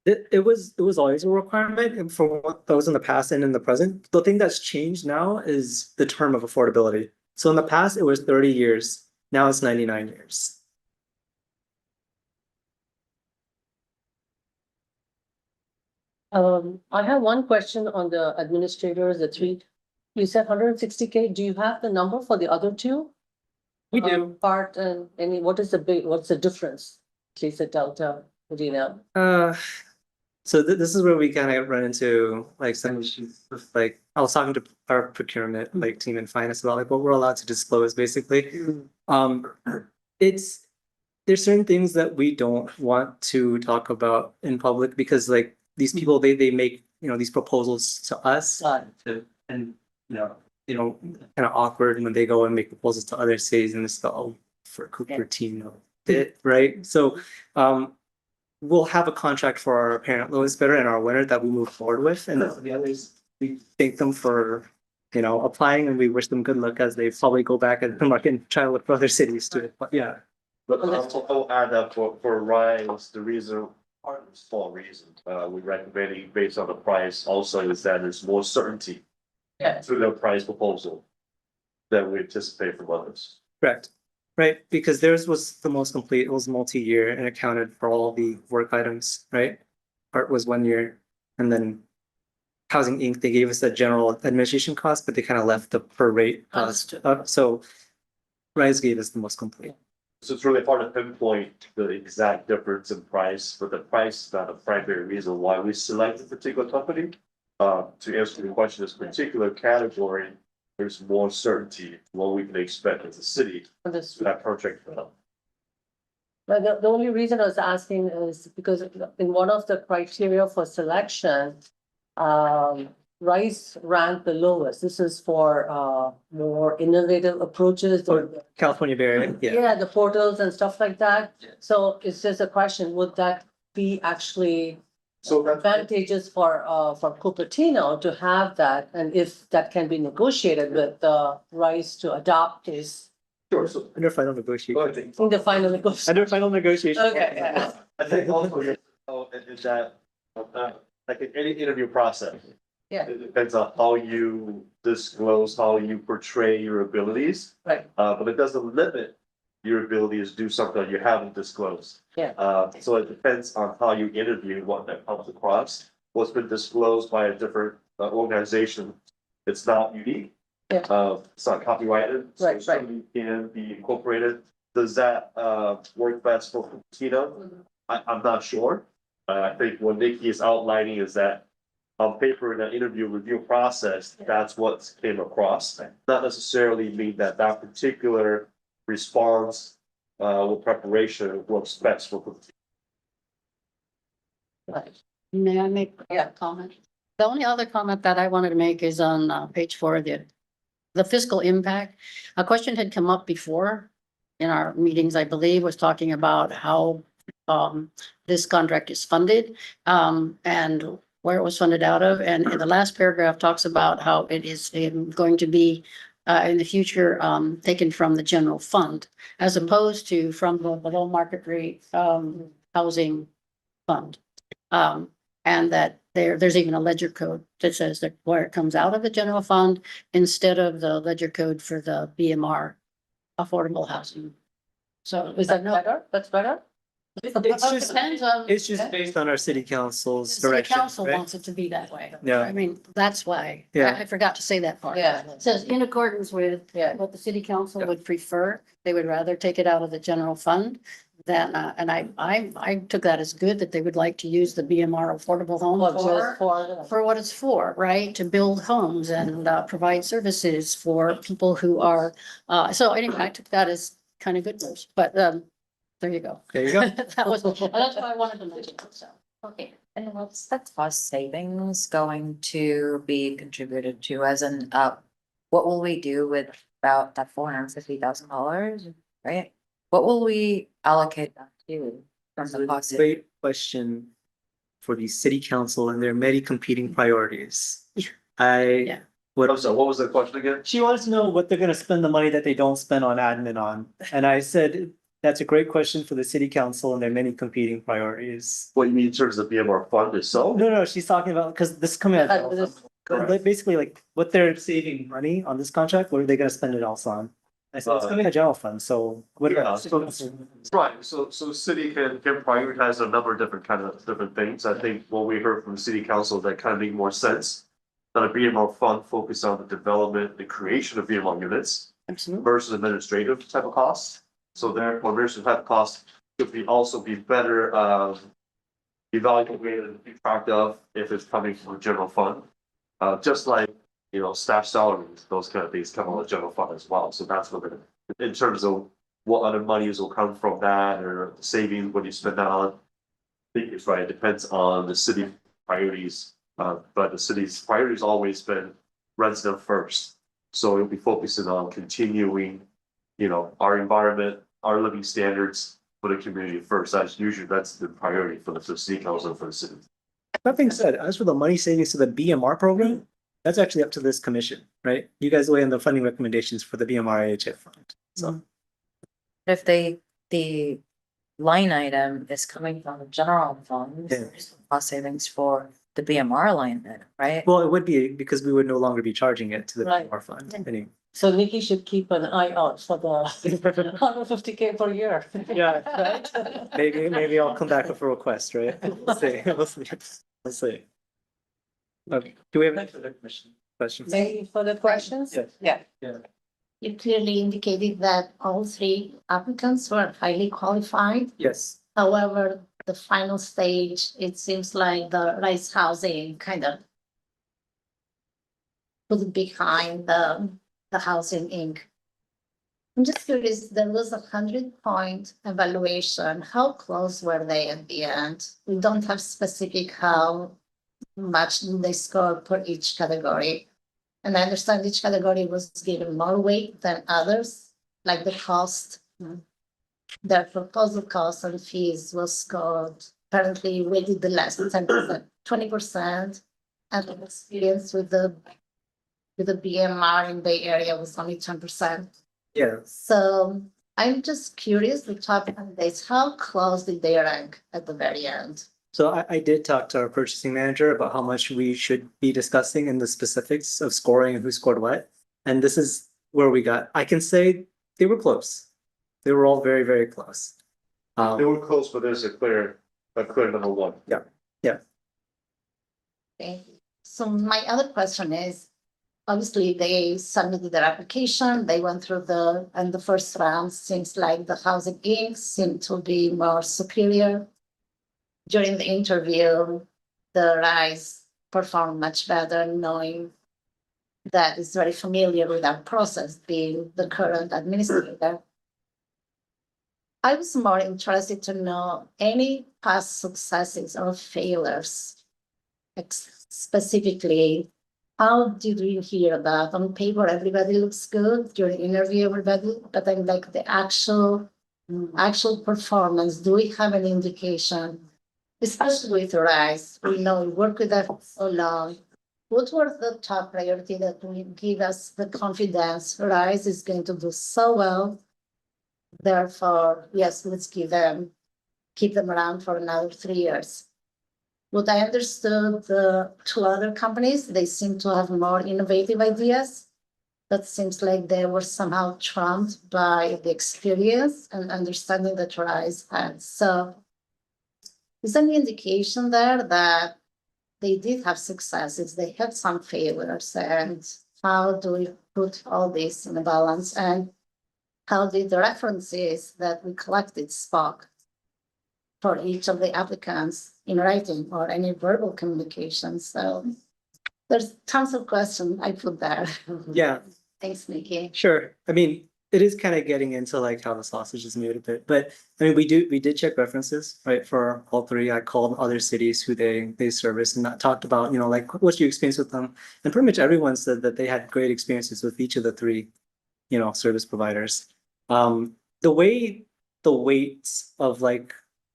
it was always a requirement and for what those in the past and in the present. The thing that's changed now is the term of affordability. So in the past, it was 30 years. Now it's 99 years. I have one question on the administrators, the three. You said 160K. Do you have the number for the other two? We do. Part and any, what's the difference? At least the delta, do you know? So this is where we kind of run into like some issues with like, I was talking to our procurement like team in finance about like what we're allowed to disclose basically. It's, there's certain things that we don't want to talk about in public because like these people, they make, you know, these proposals to us. And, you know, kind of awkward when they go and make proposals to other cities and it's all for Cupertino, right? So, we'll have a contract for our parent lowest bidder and our winner that we move forward with, and the others, we thank them for, you know, applying and we wish them good luck as they probably go back and look and try to look for other cities to it, but yeah. But I'll add that for Ryan's, the reason, part of the small reason, we recommending based on the price also is that there's more certainty. Yeah. Through the price proposal. Than we anticipate from others. Correct. Right, because theirs was the most complete, it was multi-year and accounted for all the work items, right? Part was 1 year, and then Housing Inc., they gave us the general administration cost, but they kind of left the per rate cost up, so Rise gave us the most complete. So it's really hard to pinpoint the exact difference in price, but the price is not a primary reason why we select a particular company. To answer your question, this particular category, there's more certainty what we can expect as a city for that project. But the only reason I was asking is because in one of the criteria for selection, Rice ranked the lowest. This is for more innovative approaches. Or California Bay Area, yeah. Yeah, the portals and stuff like that. So it's just a question, would that be actually So that's advantageous for Cupertino to have that? And if that can be negotiated with Rice to adopt is sure, so. Under final negotiation. in the final negotiation. Under final negotiation. Okay, yeah. I think also, is that, like in any interview process. Yeah. It depends on how you disclose, how you portray your abilities. Right. But it doesn't limit your ability to do something you haven't disclosed. Yeah. So it depends on how you interview, what that comes across. What's been disclosed by a different organization, it's not unique. Yeah. It's not copyrighted. so Right, right. certainly can be incorporated. Does that work best for Cupertino? I'm not sure. I think what Nikki is outlining is that on paper in the interview review process, that's what came across. Not necessarily mean that that particular response or preparation works best for Cupertino. Right. May I make a comment? The only other comment that I wanted to make is on page 4, the fiscal impact. A question had come up before in our meetings, I believe, was talking about how this contract is funded and where it was funded out of. And in the last paragraph talks about how it is going to be in the future taken from the general fund as opposed to from the below market rate housing fund. And that there's even a ledger code that says that where it comes out of the general fund instead of the ledger code for the BMR affordable housing. So Is that better? That's better? It's just, Depends on. it's just based on our city council's The city direction, council right? wants it to be that way. Yeah. I mean, that's why. Yeah. I forgot to say that part. Yeah. It says in accordance with Yeah. what the city council Yeah. would prefer. They would rather take it out of the general fund than, and I took that as good that they would like to use the BMR affordable home Or just for what it's for, right? To build homes and provide services for people who are, so anyway, I took that as kind of good news, but there you go. There you go. That was, that's what I wanted to mention, so. Okay, and what's the cost savings going to be contributed to as in, what will we do with about that $450,000, right? What will we allocate that to from the cost? savings? Great question for the city council and their many competing priorities. Yeah. I, I'm sorry, what was the question again? she wants to know what they're gonna spend the money that they don't spend on admin on. And I said, that's a great question for the city council and their many competing priorities. What you mean in terms of BMR fund itself? No, she's talking about, because this is coming out. this- Like, basically like what they're saving money on this contract, what are they gonna spend it else on? I said it's coming to general fund, so what Yeah, about? so right, so city can prioritize a number of different things. I think what we heard from the city council that kind of make more sense. That a BMR fund focused on the development, the creation of BMR units Absolutely. versus administrative type of costs. So therefore, administrative type of costs could be also be better evaluated and tracked of if it's coming from the general fund. Just like, you know, staff salaries, those kind of things come on the general fund as well. So that's what it, in terms of what other monies will come from that or savings, what you spend that on. I think it's right, it depends on the city priorities, but the city's priorities always been resident first. So it'll be focusing on continuing, you know, our environment, our living standards for the community first. That's the priority for the city council and for the city. That being said, as for the money savings to the BMR program, that's actually up to this commission, right? You guys weigh in the funding recommendations for the BMR AHF fund, so. If the line item is coming from the general fund, Yeah. there's cost savings for the BMR line item, right? Well, it would be because we would no longer be charging it to the Right. BMR fund. Anyway. So Nikki should keep an eye out for the 150K per year. Yeah. Right? Maybe I'll come back with a request, right? We'll see, we'll see, we'll see. Okay, do we have any further questions? Any further questions? Yes. Yeah. You clearly indicated that all three applicants were highly qualified. Yes, However, the final stage, it seems like the Rice Housing kind of put behind the Housing Inc. I'm just curious, there was 100-point evaluation. How close were they at the end? We don't have specific how much they score per each category. And I understand each category was given more weight than others, like the cost. Their proposal costs and fees was scored, apparently weighted the less, 10%, 20%. And the experience with the BMR in Bay Area was only 10%. yeah, So I'm just curious, the top candidates, how close did they rank at the very end? so I did talk to our purchasing manager about how much we should be discussing in the specifics of scoring and who scored what. And this is where we got, I can say they were close. They were all very, very close. They were close, but there's a clear number one. Okay. So my other question is, obviously they submitted their application, they went through and the first round seems like the Housing Inc. seemed to be more superior. During the interview, the Rise performed much better, knowing that it's very familiar with our process, being the current administrator. I was more interested to know any past successes or failures. Specifically, how did we hear about? On paper, everybody looks good, during interview, everybody, but then like the actual performance, do we have an indication? Especially with Rise, we know we work with them for so long. What were the top priority that will give us the confidence Rise is going to do so well? Therefore, yes, let's keep them around for another 3 years. What I understood, the two other companies, they seem to have more innovative ideas. That seems like they were somehow trumped by the experience and understanding that Rise had. So is there any indication there that they did have successes, they had some failures, and how do we put all this in a balance? And how did the references that we collected spoke for each of the applicants in writing or any verbal communication? So there's tons of questions I put there. Yeah, Thanks, Nikki. sure. I mean, it is kind of getting into like how the sausage is made a bit, but I mean, we did check references, right? For all three, I called other cities who they service and talked about, you know, like what's your experience with them? And pretty much everyone said that they had great experiences with each of the three, you know, service providers. The way the weights of like,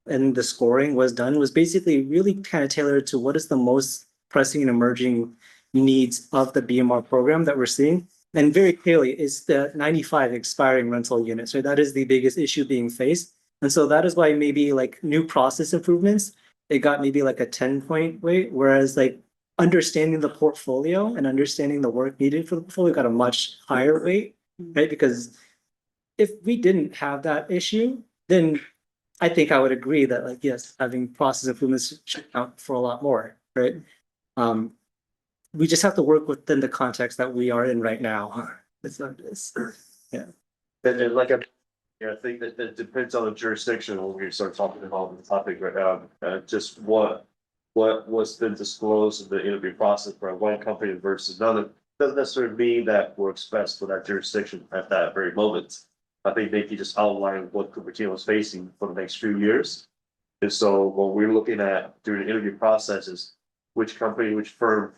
and the scoring was done was basically really kind of tailored to what is the most pressing and emerging needs of the BMR program that we're seeing. And very clearly is the 95 expiring rental units, right? That is the biggest issue being faced. And so that is why maybe like new process improvements, it got maybe like a 10-point weight, whereas like understanding the portfolio and understanding the work needed for the portfolio got a much higher weight, right? Because if we didn't have that issue, then I think I would agree that like, yes, having process improvements should count for a lot more, right? We just have to work within the context that we are in right now. It's not this. And like, yeah, I think that it depends on the jurisdiction when we start talking about the topic, right? Just what's been disclosed in the interview process for one company versus another. Doesn't necessarily mean that works best for that jurisdiction at that very moment. I think they can just outline what Cupertino is facing for the next few years. And so what we're looking at during the interview process is which company, which firm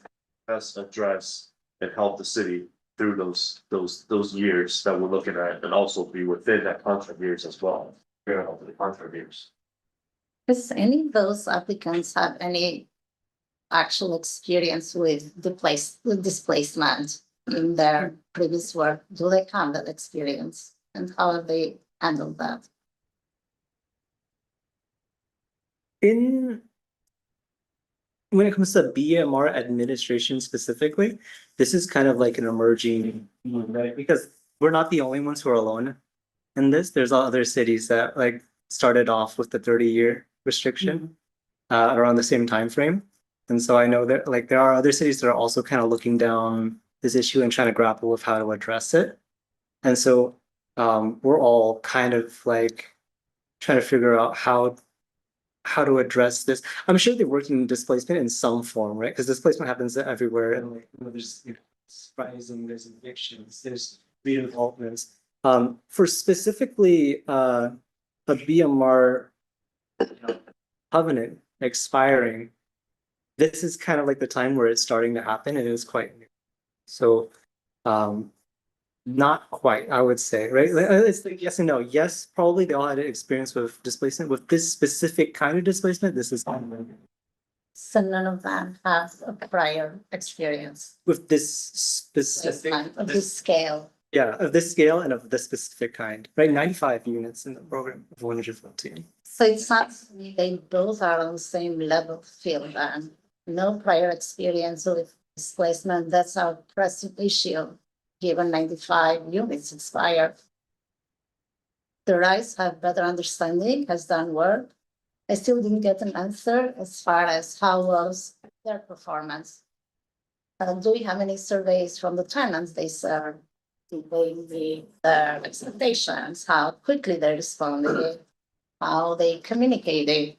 best address and help the city through those years that we're looking at, and also be within that contract years as well. Yeah, the contract years. Does any of those applicants have any actual experience with displacement in their previous work? Do they have that experience? And how have they handled that? When it comes to BMR administration specifically, this is kind of like an emerging, right? Because we're not the only ones who are alone in this. There's other cities that like started off with the 30-year restriction around the same time frame. And so I know that like there are other cities that are also kind of looking down this issue and trying to grapple with how to address it. And so we're all kind of like trying to figure out how to address this. I'm sure they're working displacement in some form, right? Because displacement happens everywhere, and like there's rising, there's evictions, there's redevelopments. For specifically a BMR covenant expiring, this is kind of like the time where it's starting to happen, and it's quite new. So not quite, I would say, right? It's like yes and no. Yes, probably they all had an experience with displacement. With this specific kind of displacement, this is So none of them have a prior experience with this specific, of this scale. yeah, of this scale and of this specific kind, right? 95 units in the program of 114. So it sounds to me they both are on the same level field and no prior experience with displacement. That's our pressing issue, given 95 units expired. The RISE have better understanding, has done work. I still didn't get an answer as far as how was their performance. Do we have any surveys from the tenants they serve? Did they meet their expectations? How quickly they responded? How they communicated?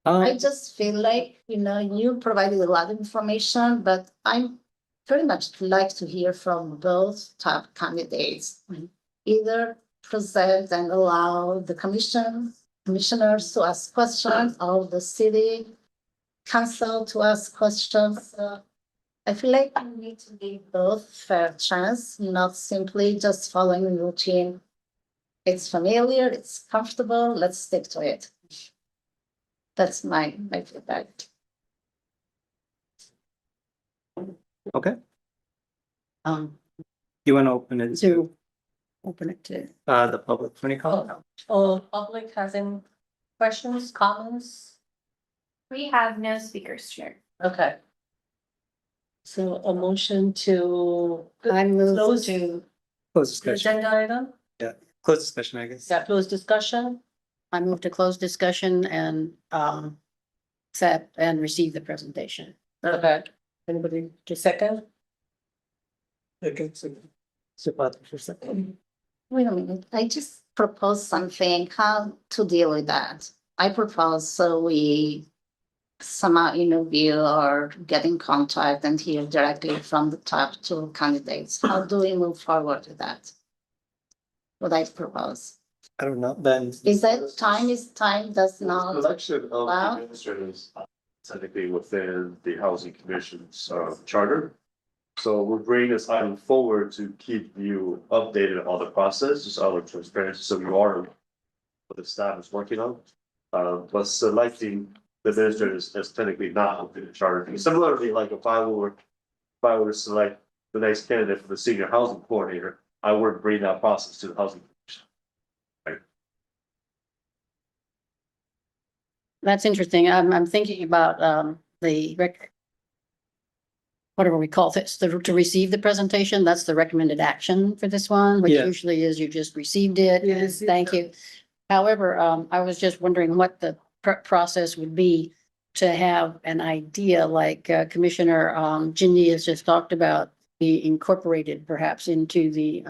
I just feel like, you provided a lot of information, but I'm very much like to hear from both top candidates. Either present and allow the commissioners to ask questions, or the city council to ask questions. I feel like we need to give both fair chance, not simply just following the routine. It's familiar, it's comfortable, let's stick to it. That's my feedback. Okay, Um, you want to open it to open it to. the public? What do you call it? Oh, public has any questions, comments? We have no speakers, Chair. Okay. So a motion to I move close to, Close the discussion. agenda item? Close discussion, I guess. Yeah, close discussion. I move to close discussion and accept and receive the presentation. Okay. Anybody to second? Okay, so For a second. Wait a minute, I just proposed something, how to deal with that. I propose so we somehow interview or get in contact and hear directly from the top two candidates. How do we move forward with that? What I propose. I don't know, Ben. Is time does not, Election of the Wow. administrators technically within the housing commission's charter. So we're bringing this item forward to keep you updated on the process, just out of transparency, so you are what the staff is working on. But selecting the administrators is technically not within the charter. Similarly, like if I were to select the next candidate for the senior housing coordinator, I would bring that process to the housing commission. That's interesting. I'm thinking about the whatever we call this, to receive the presentation. That's the recommended action for this one, which Yeah. usually is you just received it. Yes, Thank you. However, I was just wondering what the process would be to have an idea like Commissioner Ginny has just talked about, be incorporated perhaps into the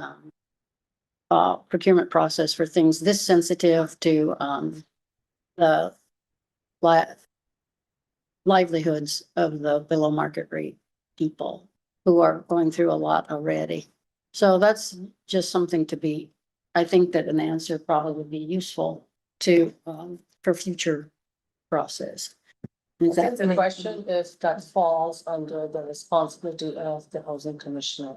procurement process for things this sensitive to the li- livelihoods of the below market rate people who are going through a lot already. So that's just something to be, I think that an answer probably would be useful to, for future process. Is That's that a question if that falls under the responsibility of the housing commissioner.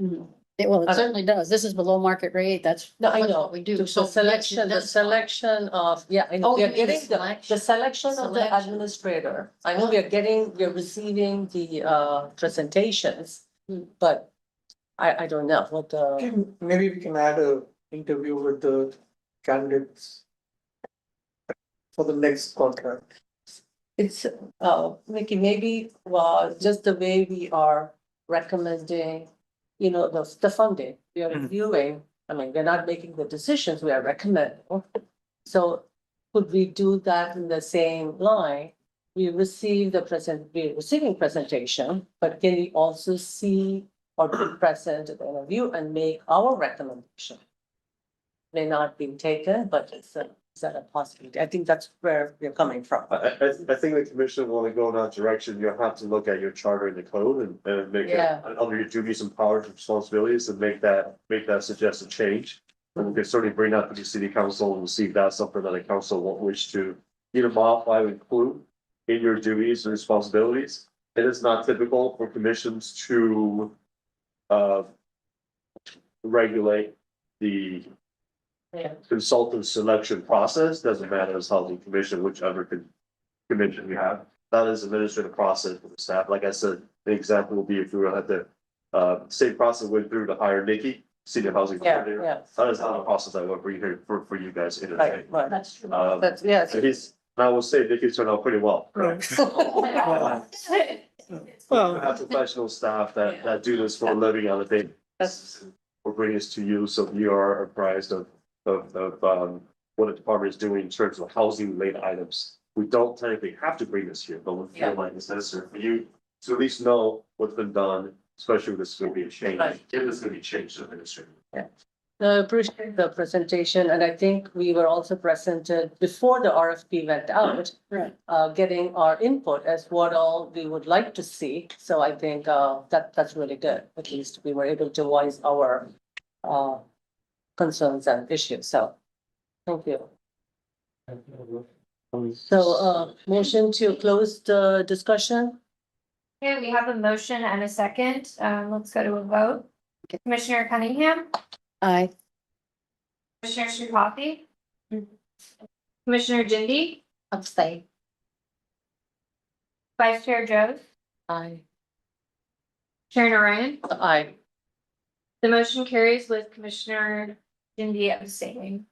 Mhm. Well, it certainly does. This is below market rate. That's. No, I that's know, what we do. the So yes, it selection, the does. selection of, yeah, I know, Oh, we you are mean the getting the selection of the Selection. administrator. I know we are receiving the presentations, Hmm. but I don't know what the, Maybe we can add a interview with the candidates for the next contract. it's, Mickey, maybe, just the way we are recommending, you know, the funding, we are Mhm. reviewing, I mean, we're not making the decisions, we are recommending. So could we do that in the same line? We're receiving presentation, but can we also see or be present at the interview and make our recommendation? May not be taken, but is that a possibility? I think that's where we're coming from. I think the commission want to go in that direction, you have to look at your charter and the code and make it, Yeah. under your duties and powers and responsibilities and make that suggested change. And we can certainly bring that to the city council and see if that's something that the council won't wish to either modify or include in your duties and responsibilities. It is not typical for commissions to regulate the Yeah. consultant selection process, doesn't matter as housing commission, whichever commission you have. That is administrative process for the staff. Like I said, the example would be if we were at the same process went through to hire Nikki, senior housing Yeah, coordinator. yeah, That is not a process I would bring here for you guys to right, entertain. right. That's true. That's, yeah. So and I will say Nikki turned out pretty well. We have professional staff that do this for a living on a day. We'll bring this to you, so you are apprised of what the department is doing in terms of housing related items. We don't technically have to bring this here, but we feel like it's necessary for you to at least know what's been done, especially if this is gonna be a change, Right. if this is gonna be changed to administrative. No, I appreciate the presentation, and I think we were also presented before the RFP went out. Right. Getting our input as what all we would like to see, so I think that's really good. At least we were able to voice our concerns and issues, so thank you. So motion to close the discussion? Okay, we have a motion and a second. Let's go to a vote. Commissioner Cunningham, Aye. Commissioner Sripathi. Commissioner Jindy, Abstain. Vice Chair Jones, Aye. Chair Narayan. Aye. The motion carries with Commissioner Jindy abstaining.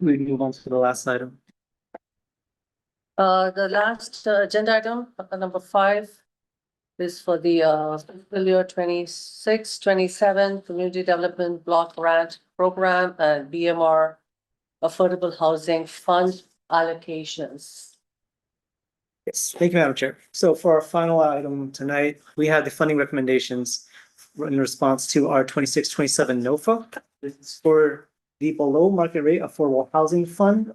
We move on to the last item. The last agenda item, number 5, is for the fiscal year 26-27 Community Development Block Grant Program and BMR Affordable Housing Fund allocations. Yes, thank you, Madam Chair. So for our final item tonight, we have the funding recommendations in response to our 26-27 NOFA. This is for the below market rate affordable housing fund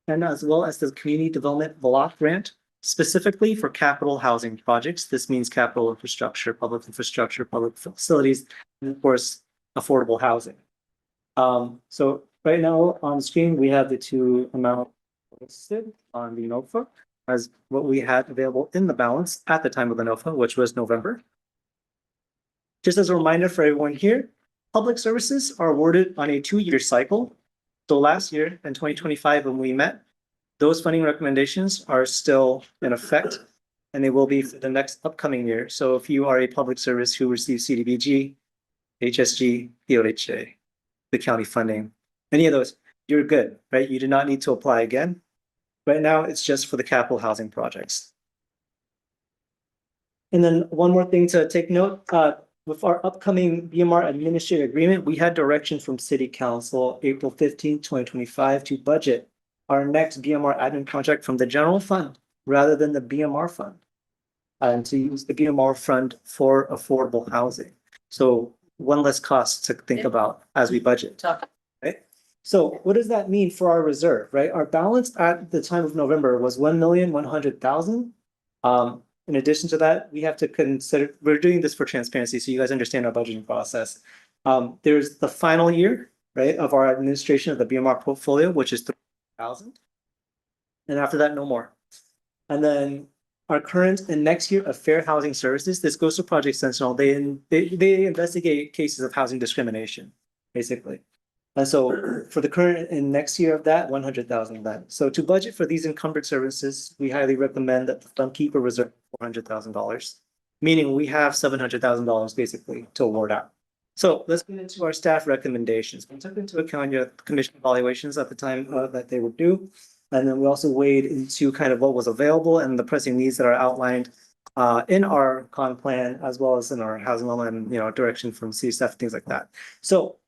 and as well as the community development block grant, specifically for capital housing projects. This means capital infrastructure, public facilities, and of course, affordable housing. So right now on screen, we have the two amounts listed on the NOFA as what we had available in the balance at the time of the NOFA, which was November. Just as a reminder for everyone here, public services are awarded on a 2-year cycle. So last year in 2025, when we met, those funding recommendations are still in effect and they will be for the next upcoming year. So if you are a public service who receives CDBG, HSG, POHA, the county funding, any of those, you're good, right? You do not need to apply again. Right now, it's just for the capital housing projects. And then one more thing to take note, with our upcoming BMR administrative agreement, we had direction from City Council April 15, 2025 to budget our next BMR admin contract from the general fund rather than the BMR fund. And to use the BMR fund for affordable housing. So one less cost to think about as we budget. Right? So what does that mean for our reserve, right? Our balance at the time of November was 1,100,000. In addition to that, we have to consider, we're doing this for transparency, so you guys understand our budgeting process. There's the final year, right, of our administration of the BMR portfolio, which is 3,000. And after that, no more. And then our current and next year of fair housing services, this goes to Project Sentinel. They investigate cases of housing discrimination, basically. And so for the current and next year of that, 100,000 of that. So to budget for these encumbered services, we highly recommend that the fund keep a reserve of $400,000, meaning we have $700,000 basically to award out. So let's get into our staff recommendations. We took into account your commission evaluations at the time that they were due. And then we also weighed into kind of what was available and the pressing needs that are outlined in our comp plan, as well as in our housing element, direction from city staff, things like that. So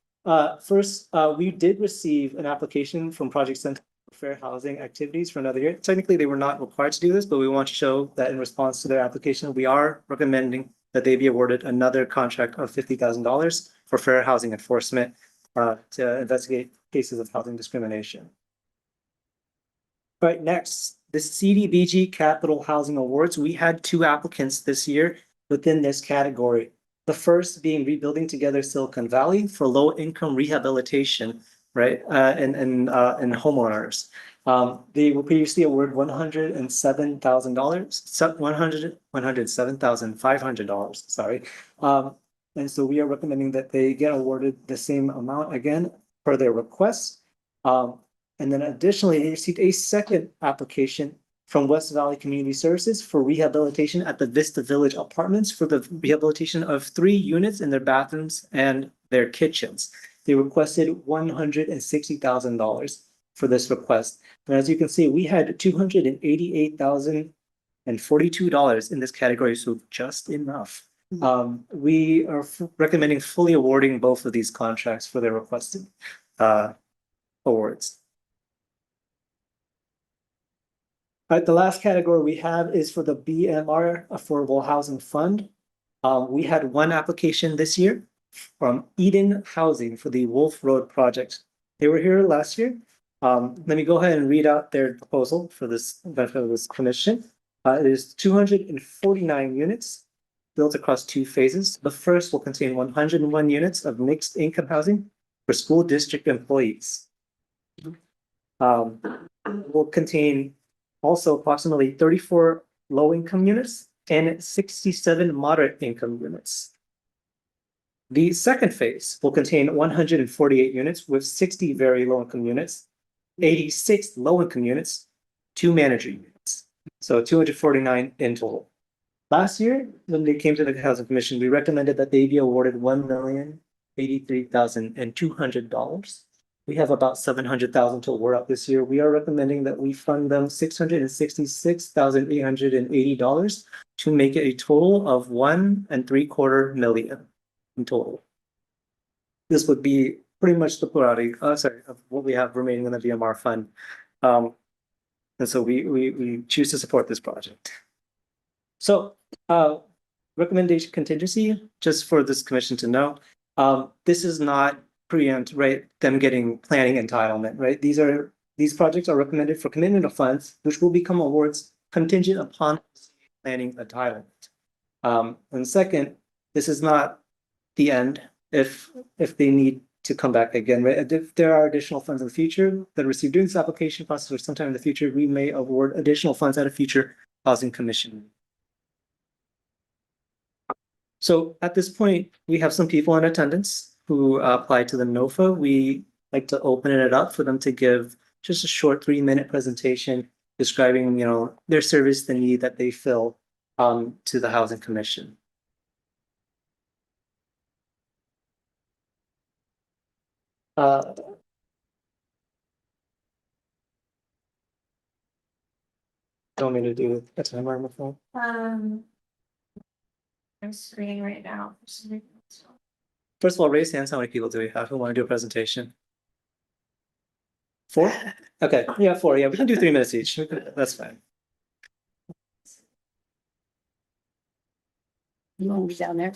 first, we did receive an application from Project Center for fair housing activities for another year. Technically, they were not required to do this, but we want to show that in response to their application, we are recommending that they be awarded another contract of $50,000 for fair housing enforcement to investigate cases of housing discrimination. All right, next, the CDBG Capital Housing Awards. We had 2 applicants this year within this category. The first being Rebuilding Together Silicon Valley for low-income rehabilitation, right, and homeowners. They were previously awarded $107,000, $107,500, sorry. And so we are recommending that they get awarded the same amount again per their request. And then additionally, they received a second application from West Valley Community Services for rehabilitation at the Vista Village Apartments for the rehabilitation of 3 units in their bathrooms and their kitchens. They requested $160,000 for this request. And as you can see, we had $288,042 in this category, so just enough. We are recommending fully awarding both of these contracts for their requested awards. All right, the last category we have is for the BMR Affordable Housing Fund. We had 1 application this year from Eden Housing for the Wolf Road project. They were here last year. Let me go ahead and read out their proposal for this commission. It is 249 units built across 2 phases. The first will contain 101 units of mixed income housing for school district employees. Will contain also approximately 34 low-income units and 67 moderate income units. The second phase will contain 148 units with 60 very low-income units, 86 low-income units, 2 manager units. So 249 in total. Last year, when they came to the Housing Commission, we recommended that they be awarded $1,083,200. We have about 700,000 to award out this year. We are recommending that we fund them $666,880 to make it a total of $1.75 million in total. This would be pretty much the plurality, of what we have remaining in the VMR fund. And so we choose to support this project. So recommendation contingency, just for this commission to know, this is not preempt, right, them getting planning entitlement, right? These projects are recommended for commitment of funds, which will become awards contingent upon planning entitlement. And second, this is not the end if they need to come back again, right? If there are additional funds in the future that are received during this application process or sometime in the future, we may award additional funds at a future housing commission. So at this point, we have some people in attendance who applied to the NOFA. We like to open it up for them to give just a short 3-minute presentation describing, their service, the need that they fill to the Housing Commission. Want me to do a timer on the phone? I'm screening right now. First of all, raise hands. How many people do we have who want to do a presentation? 4? Okay, yeah, 4. Yeah, we can do 3 minutes each. That's fine. You want me down there?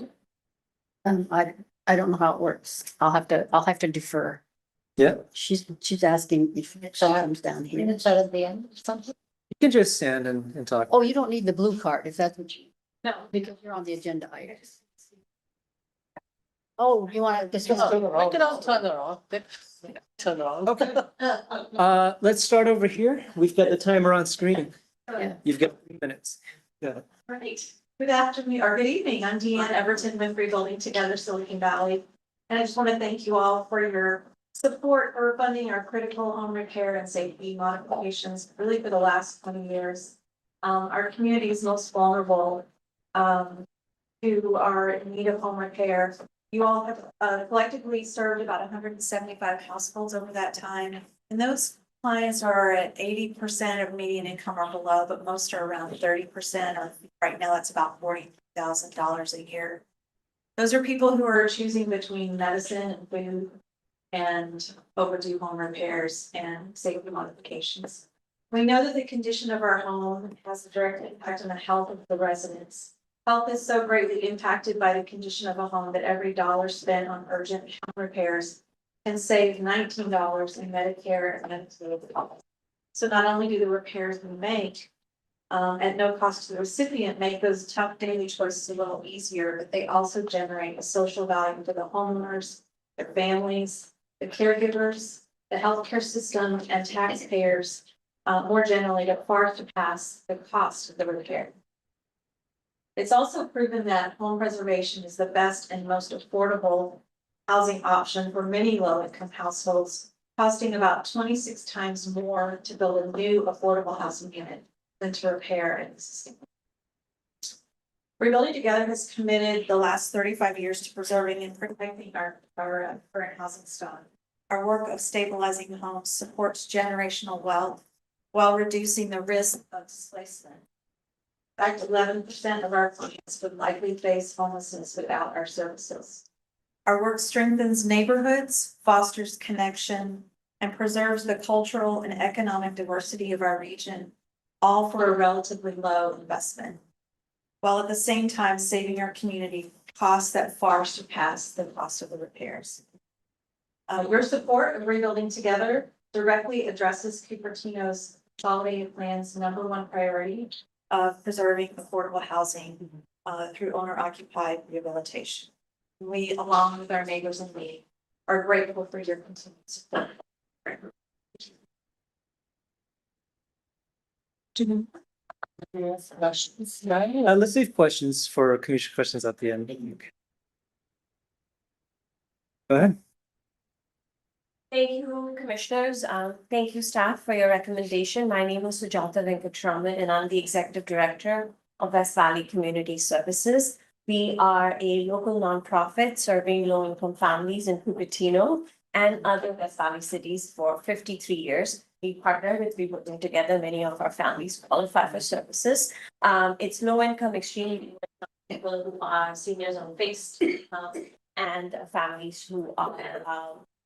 I don't know how it works. I'll have to defer. Yeah, She's asking if she comes down You here. can start at the end or something. you can just stand and talk. Oh, you don't need the blue card if that's what you, No. because you're on the agenda item. Oh, you want to discuss? We can all turn around. Turn around. Okay. Let's start over here. We've got the timer on screen. Yeah. You've got 3 minutes. Yeah. Right. Good afternoon or good evening. I'm Deanne Everton with Rebuilding Together Silicon Valley. And I just want to thank you all for your support for funding our critical home repair and safety modifications, really for the last 20 years. Our community is most vulnerable who are in need of home repair. You all have collectively served about 175 households over that time. And those clients are at 80% of median income or below, but most are around 30%, or right now that's about $40,000 a year. Those are people who are choosing between medicine and food and overdue home repairs and safety modifications. We know that the condition of our home has a direct impact on the health of the residents. Health is so greatly impacted by the condition of a home that every dollar spent on urgent home repairs can save $19 in Medicare and Medicaid costs. So not only do the repairs we make at no cost to the recipient make those tough daily choices a little easier, but they also generate a social value for the homeowners, their families, the caregivers, the healthcare system, and taxpayers more generally to far surpass the cost of the repair. It's also proven that home preservation is the best and most affordable housing option for many low-income households, costing about 26 times more to build a new affordable housing unit than to repair an existing. Rebuilding Together has committed the last 35 years to preserving and protecting our current housing stock. Our work of stabilizing homes supports generational wealth while reducing the risk of displacement. In fact, 11% of our clients would likely face homelessness without our services. Our work strengthens neighborhoods, fosters connection, and preserves the cultural and economic diversity of our region, all for a relatively low investment, while at the same time saving our community costs that far surpass the cost of the repairs. Your support of Rebuilding Together directly addresses Cupertino's consolidated plan's #1 priority of preserving affordable housing through owner-occupied rehabilitation. We, along with our neighbors and we, are grateful for your continued support. Questions, right? Let's leave questions for commission questions at the end. Go ahead. Thank you, commissioners. Thank you, staff, for your recommendation. My name is Sujata Venkatraman, and I'm the executive director of West Valley Community Services. We are a local nonprofit serving low-income families in Cupertino and other West Valley cities for 53 years. We partner with Rebuilding Together. Many of our families qualify for services. It's low-income, extremely people who are seniors on fixed and families who are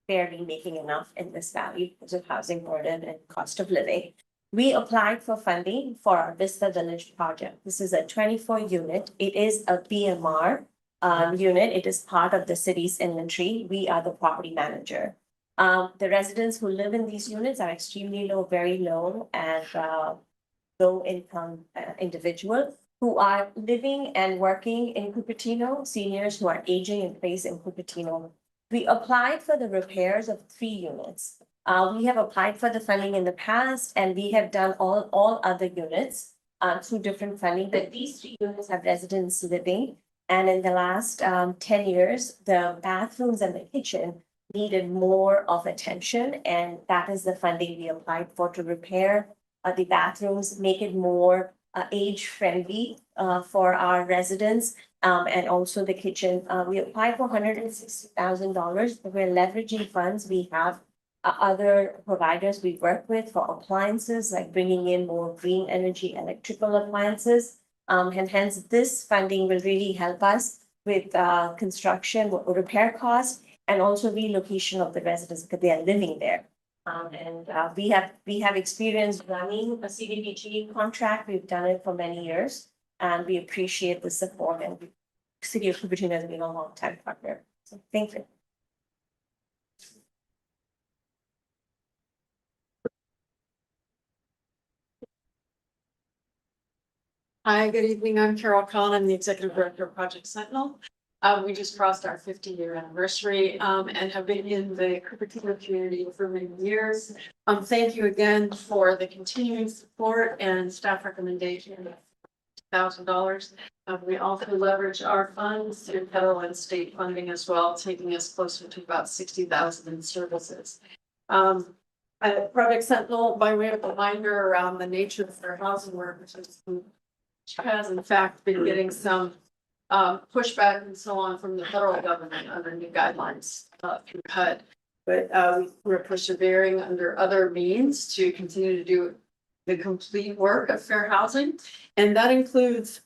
barely making enough in this valley because of housing burden and cost of living. We applied for funding for our Vista Village project. This is a 24 unit. It is a BMR unit. It is part of the city's inventory. We are the property manager. The residents who live in these units are extremely low, very low, and low income individuals who are living and working in Cupertino, seniors who are aging in place in Cupertino. We applied for the repairs of 3 units. We have applied for the funding in the past, and we have done all other units through different funding, but these 3 units have residents living. And in the last 10 years, the bathrooms and the kitchen needed more of attention, and that is the funding we applied for to repair the bathrooms, make it more age-friendly for our residents. And also the kitchen. We applied for $160,000, but we're leveraging funds we have other providers we work with for appliances, like bringing in more green energy electrical appliances. And hence this funding will really help us with construction, repair costs, and also relocation of the residents because they are living there. We have experience running a CDBG contract. We've done it for many years, and we appreciate the support, and City of Cupertino has been a long time partner. So thank you. Hi, good evening. I'm Carol Collin. I'm the Executive Director of Project Sentinel. We just crossed our 50-year anniversary and have been in the Cupertino community for many years. Thank you again for the continuing support and staff recommendation of $1,000. We also leverage our funds through federal and state funding as well, taking us closer to about 60,000 in services. Project Sentinel, by way of reminder around the nature of their housing work, which has in fact been getting some pushback and so on from the federal government under new guidelines through HUD. But we're persevering under other means to continue to do the complete work of fair housing. And that includes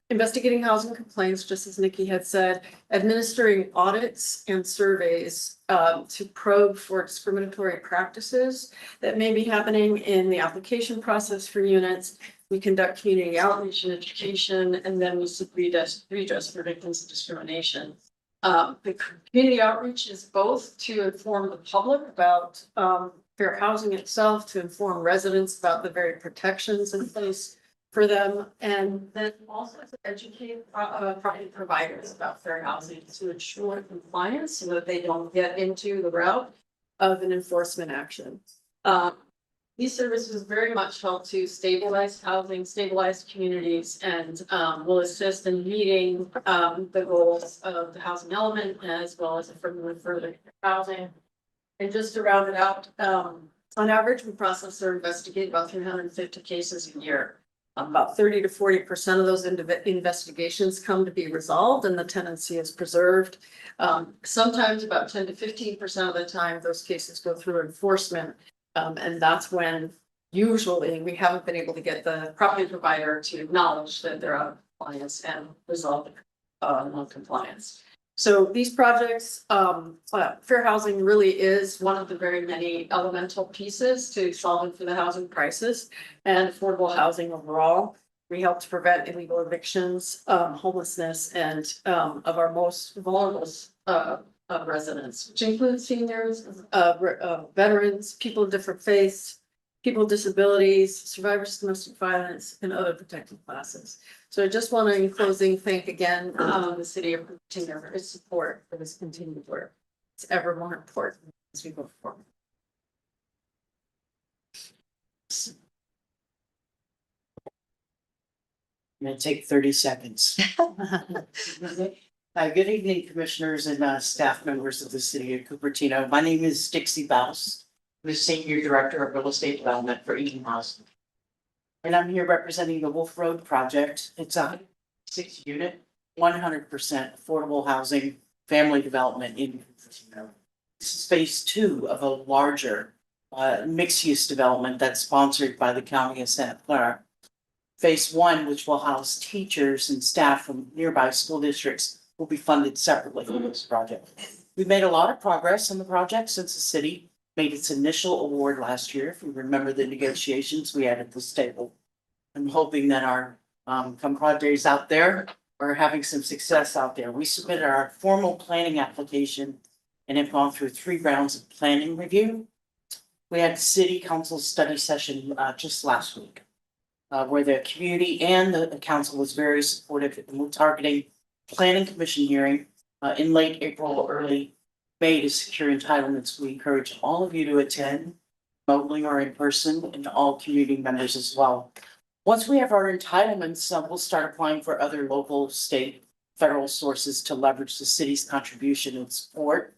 investigating housing complaints, just as Nikki had said, administering audits and surveys to probe for discriminatory practices that may be happening in the application process for units. We conduct community outreach and education, and then we seek redress for victims of discrimination. The community outreach is both to inform the public about fair housing itself, to inform residents about the very protections in place for them, and then also to educate property providers about fair housing to ensure compliance so that they don't get into the route of an enforcement action. These services very much help to stabilize housing, stabilize communities, and will assist in meeting the goals of the housing element as well as further housing. And just to round it out, on average, we process or investigate about 350 cases a year. About 30 to 40% of those investigations come to be resolved and the tenancy is preserved. Sometimes about 10 to 15% of the time, those cases go through enforcement. And that's when usually we haven't been able to get the property provider to acknowledge that they're out of compliance and resolve non-compliance. So these projects, fair housing really is one of the very many elemental pieces to solving for the housing crisis and affordable housing overall. We help to prevent illegal evictions, homelessness, and of our most vulnerable residents, which includes seniors, veterans, people of different faiths, people with disabilities, survivors of domestic violence, and other protected classes. So I just want to, in closing, thank again the city of Cupertino for its support for this continued work. It's ever more important as we go forward. I'm gonna take 30 seconds. Good evening, commissioners and staff members of the city of Cupertino. My name is Dixie Baus. I'm the Senior Director of Real Estate Development for Eden Housing. And I'm here representing the Wolf Road project. It's a 6-unit, 100% affordable housing, family development in Cupertino. This is phase 2 of a larger mixed-use development that's sponsored by the County of Santa Clara. Phase 1, which will house teachers and staff from nearby school districts, will be funded separately from this project. We've made a lot of progress on the project since the city made its initial award last year. If you remember the negotiations we had at this table. I'm hoping that our compadres out there are having some success out there. We submitted our formal planning application and have gone through 3 rounds of planning review. We had the city council study session just last week. Where the community and the council was very supportive, and we're targeting planning commission hearing in late April or early May to secure entitlements. We encourage all of you to attend remotely or in person, and all community members as well. Once we have our entitlements, we'll start applying for other local, state, federal sources to leverage the city's contribution and support.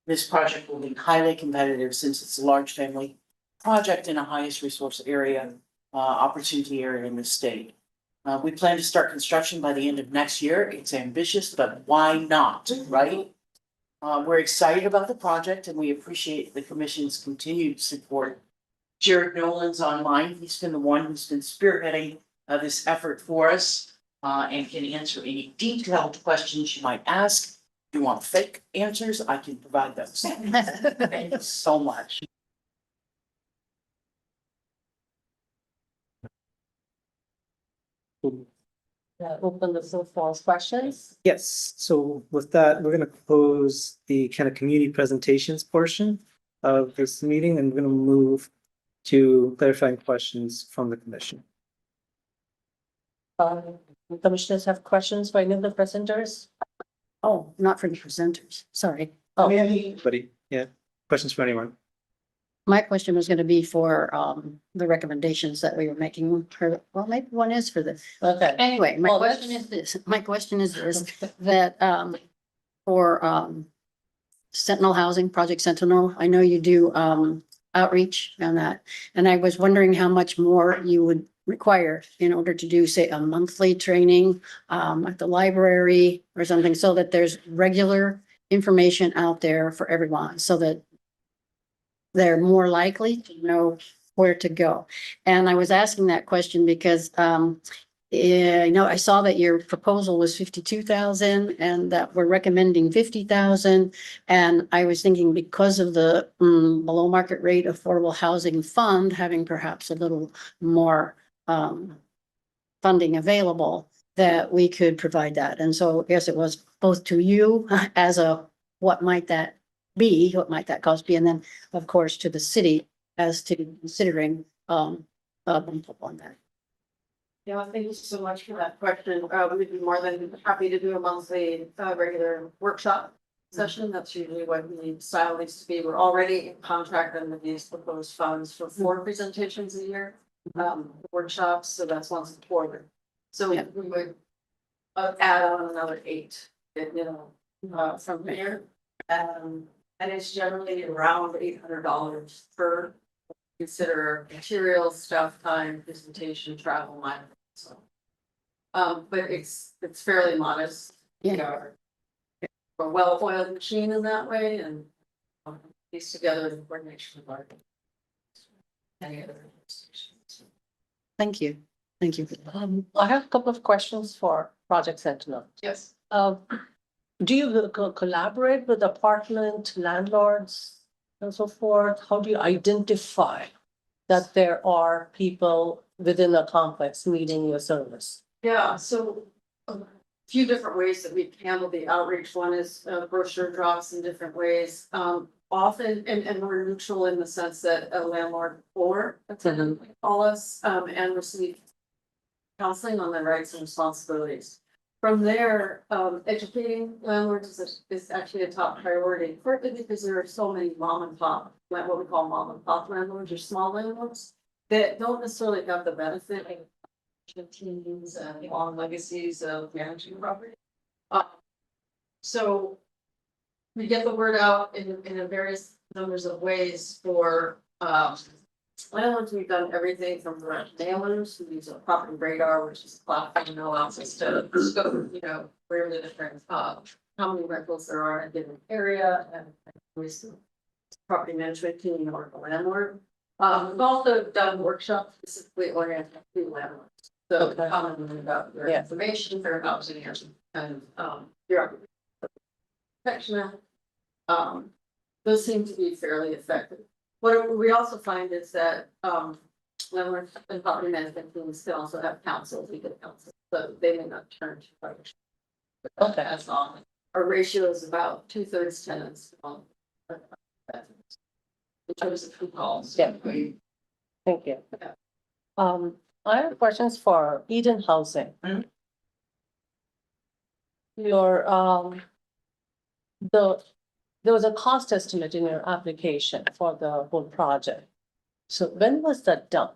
This project will be highly competitive since it's a large family project in a highest resource area. Opportunity area in the state. We plan to start construction by the end of next year. It's ambitious, but why not, right? We're excited about the project and we appreciate the commission's continued support. Jared Nolan's online. He's been the one who's been spearheading this effort for us and can answer any detailed questions you might ask. If you want fake answers, I can provide those. Thank you so much. Open the floor for questions. Yes, so with that, we're gonna close the kind of community presentations portion of this meeting and we're gonna move to clarifying questions from the commission. Commissioners have questions for any of the presenters? Oh, not for the presenters, sorry. Oh, Anybody, yeah, questions for anyone? My question was gonna be for the recommendations that we were making for, well, maybe one is for this. okay. Anyway, my Well, question is this, that for Sentinel Housing, Project Sentinel, I know you do outreach and that. And I was wondering how much more you would require in order to do, say, a monthly training at the library or something, so that there's regular information out there for everyone, so that they're more likely to know where to go. And I was asking that question because I saw that your proposal was 52,000 and that we're recommending 50,000. And I was thinking because of the below market rate affordable housing fund having perhaps a little more funding available, that we could provide that. And so I guess it was both to you as a, what might that be, what might that cost be? And then, of course, to the city as to considering a bump up on that. Yeah, thank you so much for that question. We'd be more than happy to do a monthly, regular workshop session. That's usually what the style needs to be. We're already in contract and with these proposed funds for 4 presentations a year, workshops, so that's once a quarter. So Yeah. we would add on another 8, from there. And it's generally around $800 per consider material, staff time, presentation, travel, mileage, so. But it's fairly modest. Yeah. A well-oiled machine in that way and piece together in coordination with our. Any other institutions. Thank you. Thank you. I have a couple of questions for Project Sentinel. Yes. Do you collaborate with apartment landlords and so forth? How do you identify that there are people within a complex needing your service? Yeah, so a few different ways that we handle the outreach. One is brochure drops in different ways. Often, and we're neutral in the sense that a landlord or a tenant will call us and receive counseling on their rights and responsibilities. From there, educating landlords is actually a top priority, partly because there are so many mom and pop, like what we call mom and pop landlords or small landlords that don't necessarily have the benefit of teams and long legacies of managing property. So we get the word out in a various numbers of ways for landlords. We've done everything from mailers who use a property radar, which is a platform that allows us to scope, where the different how many rentals there are in a given area and ways to property management team or the landlord. We've also done workshops specifically oriented to landlords. So commenting about their information, their housing and your protection. Those seem to be fairly effective. What we also find is that landlords and property management teams can also have counsel, legal counsel, so they may not turn to partnership. Okay. As long. Our ratio is about 2/3 tenants. In terms of who calls. Yeah. Thank you. I have questions for Eden Housing. There was a cost estimate in your application for the whole project. So when was that done?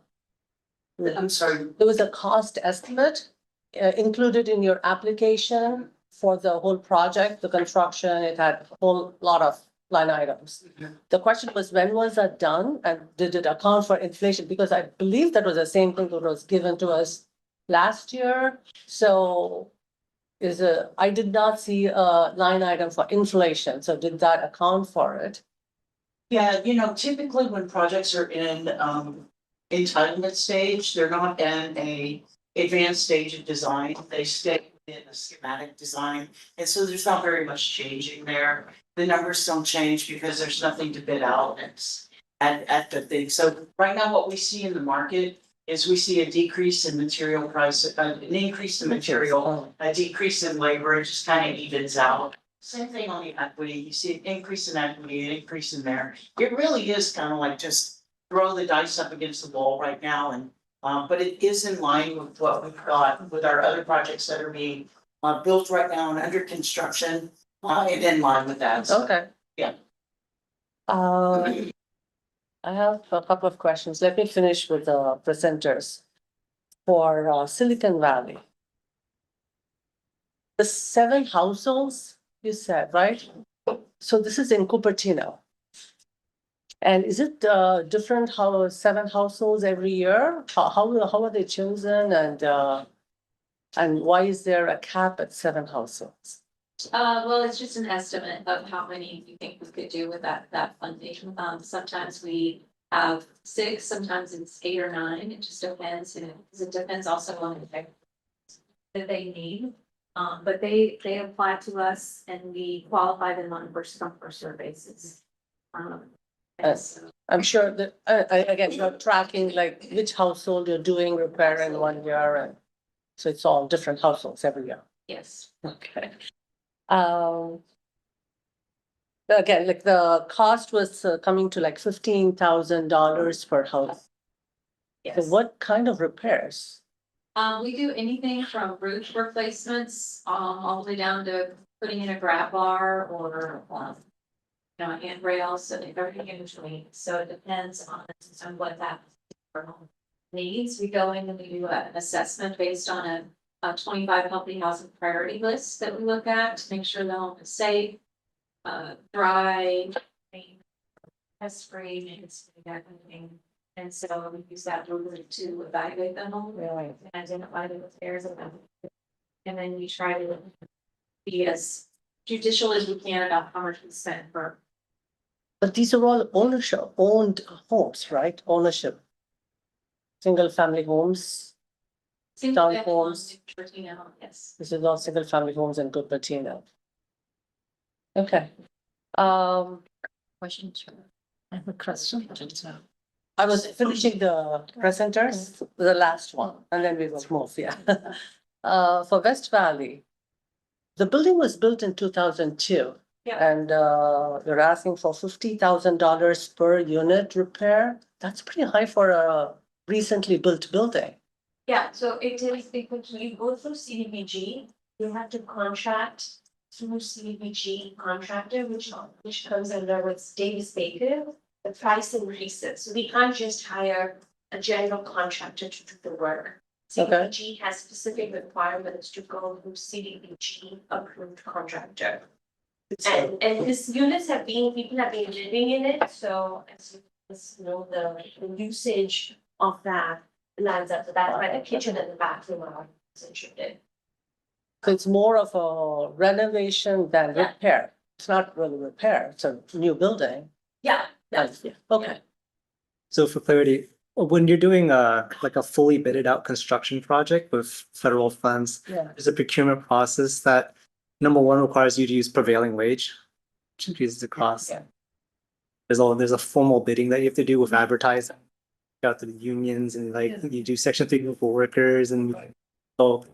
I'm sorry. There was a cost estimate included in your application for the whole project, the construction, it had a whole lot of line items. The question was, when was that done and did it account for inflation? Because I believe that was the same thing that was given to us last year. So I did not see a line item for inflation, so did that account for it? Yeah, typically when projects are in entitlement stage, they're not in a advanced stage of design. They stay in a schematic design. And so there's not very much changing there. The numbers don't change because there's nothing to bid out. It's at the thing. So right now, what we see in the market is we see a decrease in material price, an increase in material, a decrease in labor. It just kind of evens out. Same thing on the equity. You see an increase in equity, an increase in there. It really is kind of like just throw the dice up against the wall right now. And but it is in line with what we've got with our other projects that are being built right now and under construction. And in line with that. So, Okay. yeah. I have a couple of questions. Let me finish with the presenters. For Silicon Valley. The 7 households, you said, right? So this is in Cupertino. And is it different 7 households every year? How are they chosen and why is there a cap at 7 households? Well, it's just an estimate of how many you think we could do with that funding. Sometimes we have 6, sometimes it's 8 or 9. It just depends, because it depends also on the tech that they need. But they apply to us and we qualify them on a first come first served basis. And so- I'm sure that, again, you're tracking like which household you're doing repair in 1 year and so it's all different households every year. Yes. Okay. Again, like the cost was coming to like $15,000 per house. So Yes. what kind of repairs? We do anything from roof replacements, all the way down to putting in a grab bar or, handrails, so everything in between. So it depends on what that needs. We go in and we do an assessment based on a 25 healthy housing priority list that we look at to make sure the home is safe, dry, pest free, maintenance, that kind of thing. And so we use that to evaluate the home, and identify the repairs and then we try to be as judicial as we can about how much we spend for. But these are all owned homes, right? Ownership. Single family homes. Townhomes. Yes. This is all single family homes in Cupertino. Okay. Questions? I have a question. I was finishing the presenters, the last one, and then we will move, yeah. For West Valley, the building was built in 2002. Yeah. And you're asking for $50,000 per unit repair? That's pretty high for a recently built building. Yeah, so it is because you go through CDBG, you have to contract through CDBG contractor, which comes under what's Davis Baker. The price increases, so we can't just hire a general contractor to do the work. Okay. CDBG has specific requirements to go through CDBG approved contractor. And these units people have been living in it, so as you know, the usage of that lands up, that's why the kitchen and the bathroom are situated. So it's more of a renovation than Yeah. repair. It's not really repair, it's a new building. Yeah. Okay. So for clarity, when you're doing like a fully bidded out construction project with federal funds, Yeah. there's a procurement process that number 1 requires you to use prevailing wage, which increases the cost. Yeah. There's a formal bidding that you have to do with advertising. Out to the unions and like you do section 3 for workers and so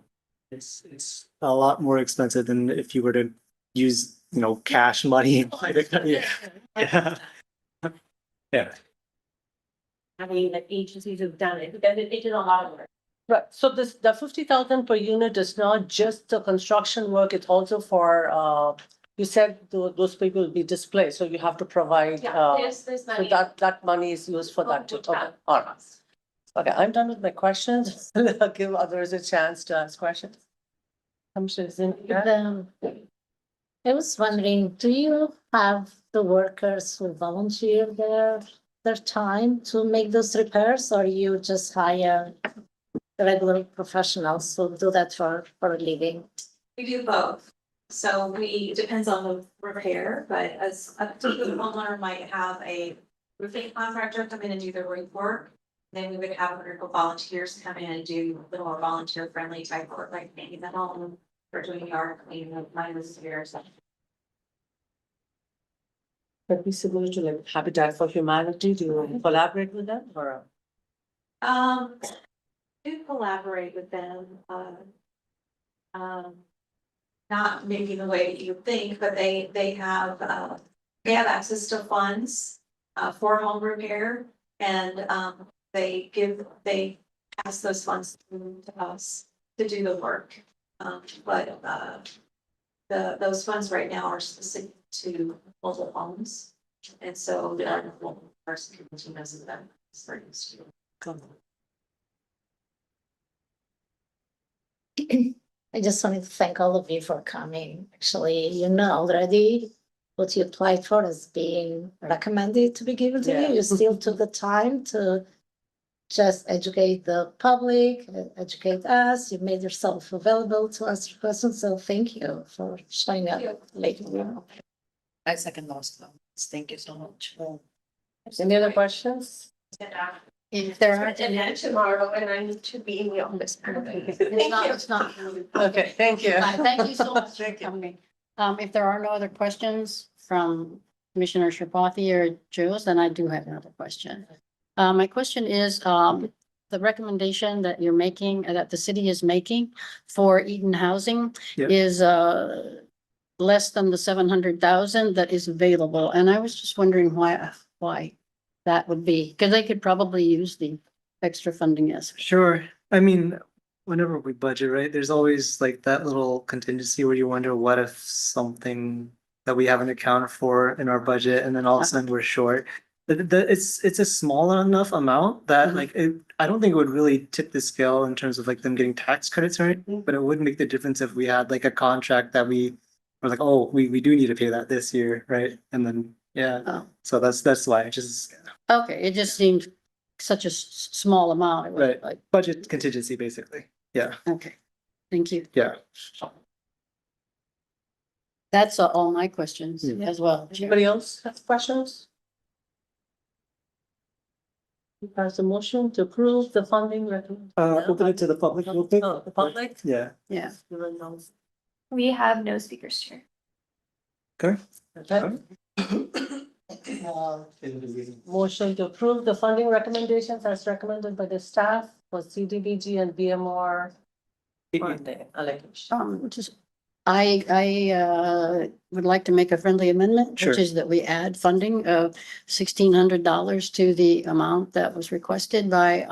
it's a lot more expensive than if you were to use, cash money. Yeah. Yeah. Yeah. I mean, the agencies have done it, because they did a lot of work. Right, so the 50,000 per unit is not just the construction work, it's also for, you said those people will be displaced, so you have to provide, There's so money. that money is used for that too. Okay, all right. Okay, I'm done with my questions. I'll give others a chance to ask questions. I was wondering, do you have the workers who volunteer their time to make those repairs, or you just hire regular professionals who do that for a living? We do both. So we, depends on the repair, but as a typical homeowner might have a roofing contractor come in and do the roof work. Then we would have a group of volunteers come in and do a little more volunteer friendly type work, like painting the home or doing yard cleaning, minus repairs. But we similar to like Habitat for Humanity, do you collaborate with them or? Do collaborate with them, not maybe the way that you think, but they have access to funds, for home repair. And, they pass those funds through to us to do the work. But, those funds right now are specific to mobile homes. And so there are no person continues of them. I just wanted to thank all of you for coming. Actually, you know already what you applied for is being recommended to be given to you. You still took the time to just educate the public, educate us. You made yourself available to answer questions. So thank you for showing up late. I second those comments. Thank you so much. Any other questions? If there aren't And any, then tomorrow, and I need to be in the office. it's not. Okay, thank you. Thank you so much for Thank you. coming. If there are no other questions from Commissioner Sharpathy or Jules, then I do have another question. My question is, the recommendation that you're making, that the city is making for Eden Housing Yeah. is, less than the 700,000 that is available. And I was just wondering why that would be, because they could probably use the extra funding, yes. Sure. I mean, whenever we budget, right, there's always like that little contingency where you wonder what if something that we haven't accounted for in our budget and then all of a sudden we're short. It's a small enough amount that like I don't think it would really tip the scale in terms of like them getting tax credits or anything, but it would make the difference if we had like a contract that we were like, oh, we do need to pay that this year, right? And then Oh. so that's why it just Okay, it just seemed such a small amount. It was right like, budget contingency basically. Yeah, okay, thank you. yeah. That's all my questions Yeah. as well. Chair. Anybody else have questions? You pass a motion to approve the funding recommendation. Open it to the public real quick. Oh, the public? Yeah. Yeah. We have no speakers here. Okay. Okay. Motion to approve the funding recommendations as recommended by the staff for CDBG and BMR funding allocation. Just, I would like to make a friendly amendment, Sure. which is that we add funding of $1,600 to the amount that was requested by,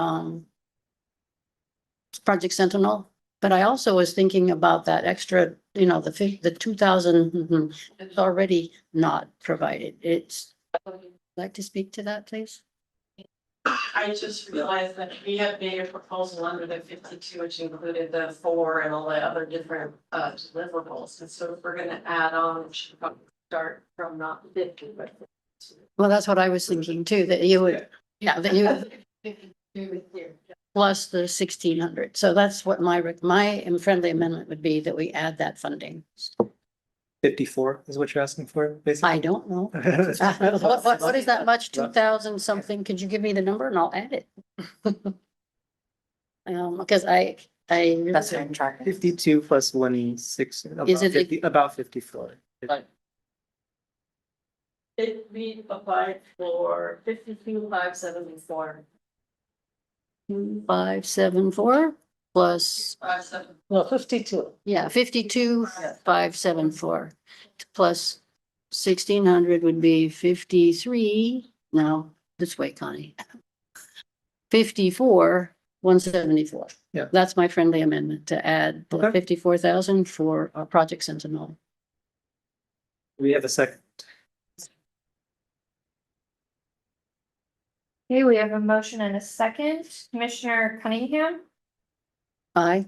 Project Sentinel. But I also was thinking about that extra, the 2,000 is already not provided. Like to speak to that, please? I just realized that we have made a proposal under the 52, which included the 4 and all the other different deliverables. And so if we're gonna add on, we should probably start from not 50, but. Well, that's what I was thinking too, that you would, that you plus the 1,600. So that's what my friendly amendment would be, that we add that funding. 54 is what you're asking for, basically. I don't know. What is that much? 2,000 something? Could you give me the number and I'll add it? Because That's what I'm tracking. 52 plus 16, Is it- about 54. We applied for 52,574. 574 plus, 57. No, 52. 52,574 plus 1,600 would be 53. No, this way, Connie. 54,174. Yeah. That's my friendly amendment to add the Okay. 54,000 for Project Sentinel. We have a second. Okay, we have a motion and a second. Commissioner Cunningham, Aye.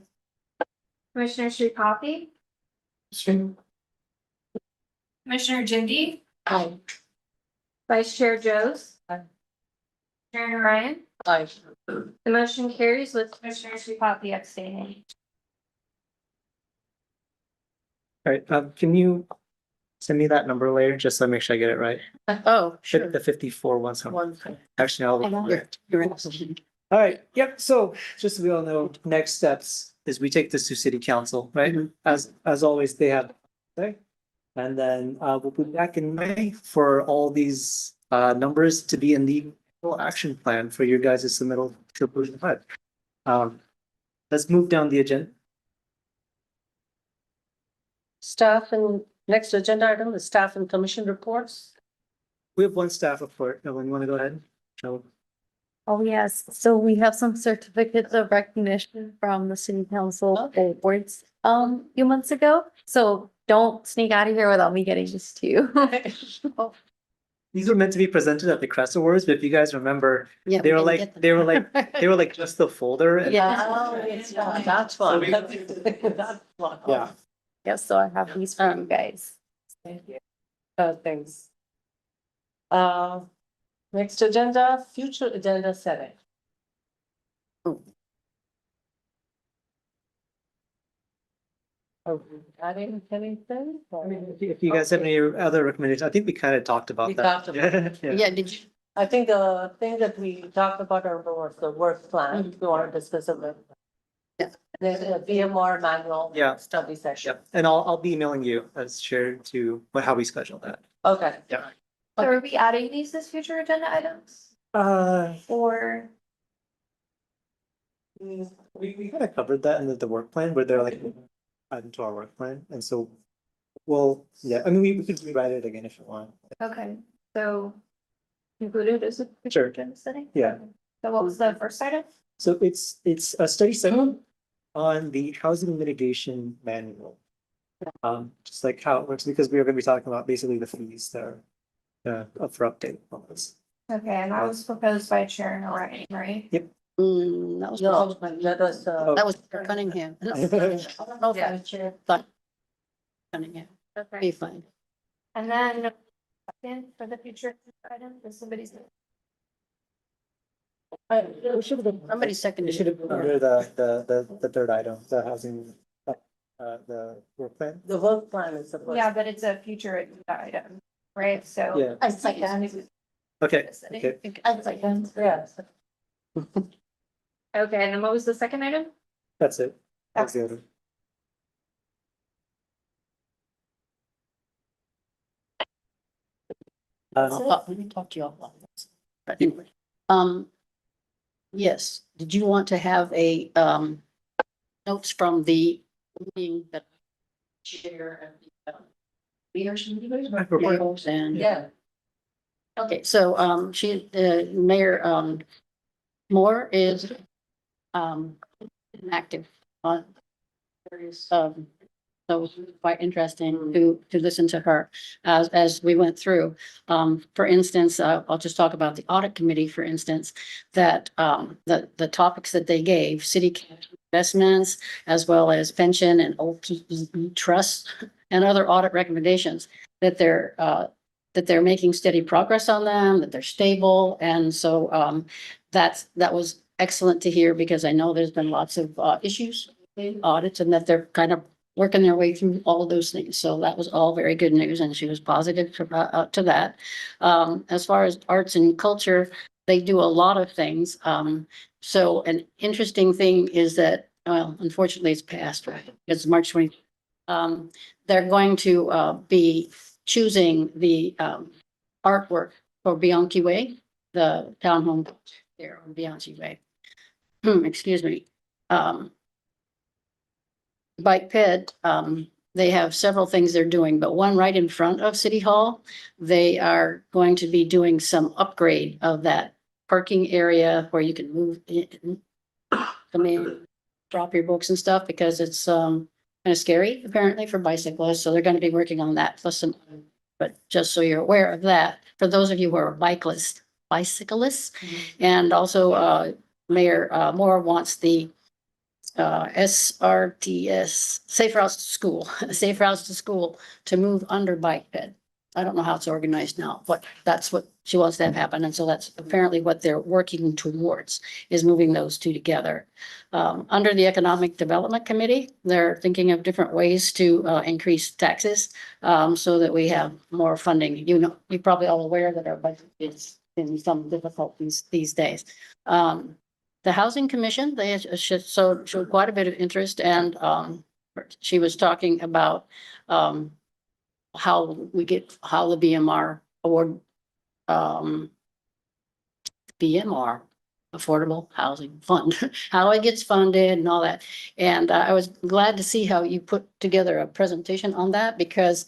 Commissioner Sripathi, Commissioner Jindy, Aye. Vice Chair Joes. Chair Ryan. Aye. The motion carries with Commissioner Sripathi abstaining. All right, can you send me that number later, just so I make sure I get it right? Oh, sure. The 54 once. One. Actually, I'll look for it. You're in. All right, yep, so just so we all know, next steps is we take this to city council, right? Mhm. As always, they have, right? And then we'll be back in May for all these numbers to be in the action plan for your guys' submittal to approve the HUD. Let's move down the agenda. Staff and next agenda item is staff and commission reports. We have one staff report. Ellen, you want to go ahead? No. Oh, yes. So we have some certificates of recognition from the city council awards, few months ago. So don't sneak out of here without me getting this to you. These were meant to be presented at the Crest Awards, but if you guys remember, Yeah, they we were didn't get like, they were like just the folder. And Yeah. Oh, it's fun. That's fun. That's fun. Yeah. Yes, so I have these for you guys. Thanks. Next agenda, future agenda setting. Are we adding anything? I mean, if you guys have any other recommendations, I think we kind of talked about We that. talked about Yeah. Yeah, did you? I think the thing that we talked about was the work plan. We want to discuss it. Yeah. There's a BMR manual. Yeah. Study session. Yep, and I'll be emailing you as shared to how we schedule that. Okay. Yeah. So are we adding these as future agenda items or? We kind of covered that in the work plan where they're like added to our work plan, and so. Well, yeah, I mean, we could rewrite it again if you want. Okay, so included as a future Sure. agenda setting? Yeah. So what was the first item? So it's a study session on the housing mitigation manual. Just like how it works, because we are gonna be talking about basically the fees that are up for update on this. Okay, and that was proposed by Chair Noreen, right? That was, No, that was, that was Cunningham. I don't know if I chair, but Cunningham, be Okay, fine. and then second for the future item, if somebody's. We should have been. Somebody It seconded. should have been under the third item, the housing, the work plan. the work plan is the first. Yeah, but it's a future agenda item, right? So. Yeah, I second. okay, okay. I second. Yes. Okay, and then what was the second item? That's it. That's the other. Let me talk to you offline. But anyway, yes, did you want to have a, notes from the meeting that chair and the leaders Report. and. Yeah. Okay, so, Mayor, Moore is, active on various, so it was quite interesting to listen to her as we went through. For instance, I'll just talk about the audit committee, for instance, that, the topics that they gave, city investments, as well as pension and OPEB trust and other audit recommendations that they're making steady progress on them, that they're stable. And so, that was excellent to hear because I know there's been lots of, issues in audits and that they're kind of working their way through all of those things. So that was all very good news and she was positive to that. As far as arts and culture, they do a lot of things. So an interesting thing is that, well, unfortunately it's passed, right? It's March 20. They're going to, be choosing the, artwork for Bianchi Way, the townhome there on Bianchi Way. Excuse me. Bike ped, they have several things they're doing, but one right in front of City Hall. They are going to be doing some upgrade of that parking area where you can move in, come in, drop your books and stuff because it's kind of scary apparently for bicyclists. So they're going to be working on that plus some, but just so you're aware of that, for those of you who are bicyclists, and also Mayor Moore wants the SRTS, Safe Routes to School, Safe Routes to School to move under bike ped. I don't know how it's organized now, but that's what she wants to have happen. And so that's apparently what they're working towards, is moving those two together. Under the Economic Development Committee, they're thinking of different ways to increase taxes so that we have more funding. You know, you're probably all aware that our budget is in some difficulties these days. The Housing Commission, they showed quite a bit of interest, and she was talking about how the BMR award, BMR, Affordable Housing Fund, how it gets funded and all that. And I was glad to see how you put together a presentation on that, because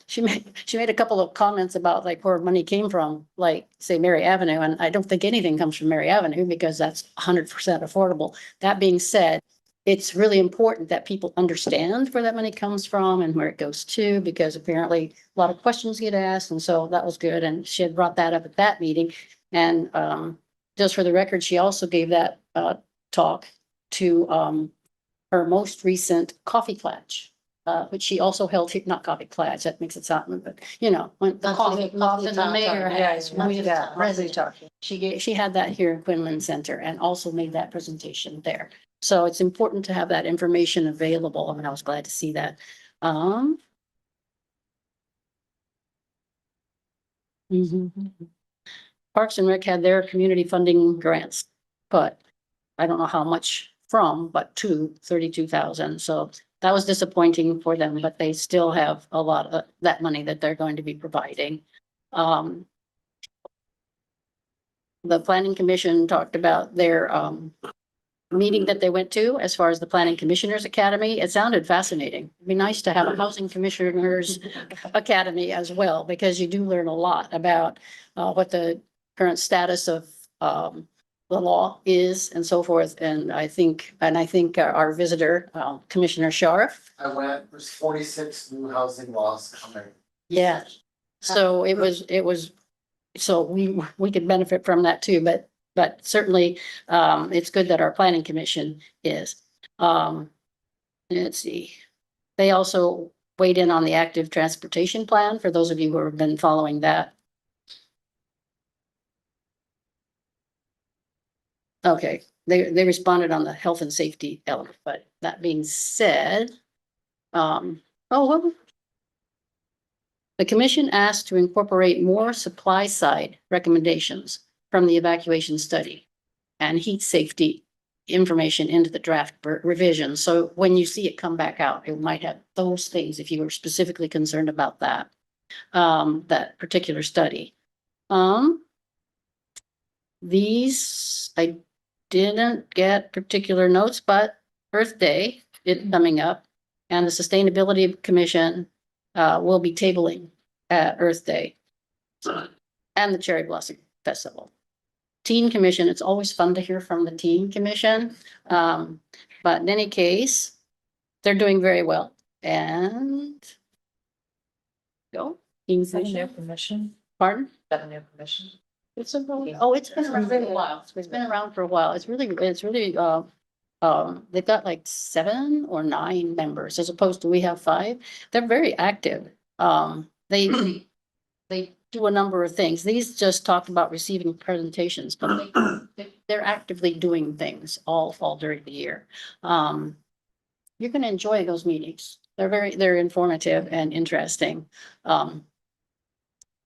she made a couple of comments about like where money came from, like say Mary Avenue, and I don't think anything comes from Mary Avenue because that's 100% affordable. That being said, it's really important that people understand where that money comes from and where it goes to, because apparently a lot of questions get asked, and so that was good. And she had brought that up at that meeting. And just for the record, she also gave that talk to her most recent coffee pledge, which she also held here, not coffee pledge, that makes it sound, but you know, when the coffee that the mayor has. She had that here in Quinlan Center and also made that presentation there. So it's important to have that information available, and I was glad to see that. Parks and Rec had their community funding grants, but I don't know how much from, but to 32,000. So that was disappointing for them, but they still have a lot of that money that they're going to be providing. The Planning Commission talked about their meeting that they went to as far as the Planning Commissioners Academy. It sounded fascinating. It'd be nice to have a Housing Commissioners Academy as well, because you do learn a lot about what the current status of the law is and so forth. And I think our visitor, Commissioner Sharf. I went, there's 46 new housing laws coming. Yeah. So it was, so we could benefit from that too, but certainly it's good that our planning commission is. Let's see. They also weighed in on the active transportation plan, for those of you who have been following that. Okay, they responded on the health and safety element, but that being said, the commission asked to incorporate more supply side recommendations from the evacuation study and heat safety information into the draft revision. So when you see it come back out, it might have those things if you were specifically concerned about that, that particular study. These, I didn't get particular notes, but Earth Day is coming up, and the Sustainability Commission will be tabling at Earth Day and the Cherry Blossom Festival. Teen Commission, it's always fun to hear from the Teen Commission. But in any case, they're doing very well. And go. Teen Commission. Permission, Pardon? permission. It's been around for a while. It's been around for a while. It's really, they've got like 7 or 9 members as opposed to we have 5. They're very active. They do a number of things. These just talked about receiving presentations, but they're actively doing things all during the year. You're going to enjoy those meetings. They're informative and interesting.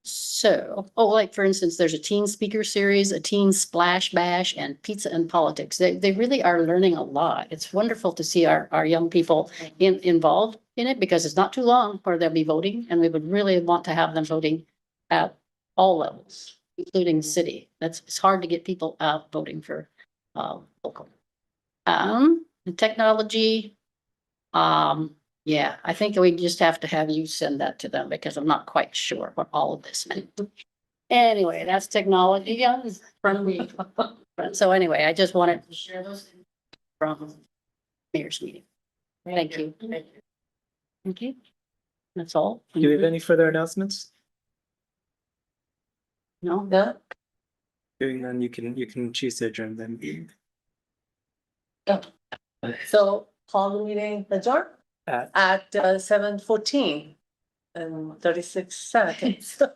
So, like for instance, there's a teen speaker series, a teen splash bash, and pizza and politics. They really are learning a lot. It's wonderful to see our young people involved in it, because it's not too long where they'll be voting, and we would really want to have them voting at all levels, including city. It's hard to get people out voting for local. Technology. Yeah, I think we just have to have you send that to them, because I'm not quite sure what all of this meant. Anyway, that's technology from me. So anyway, I just wanted to share those things from mayor's meeting. Thank you. Okay. That's all. Do we have any further announcements? No? No? Doing then you can choose to adjourn then. So call the meeting adjourned At at 7:14. and 36 seconds.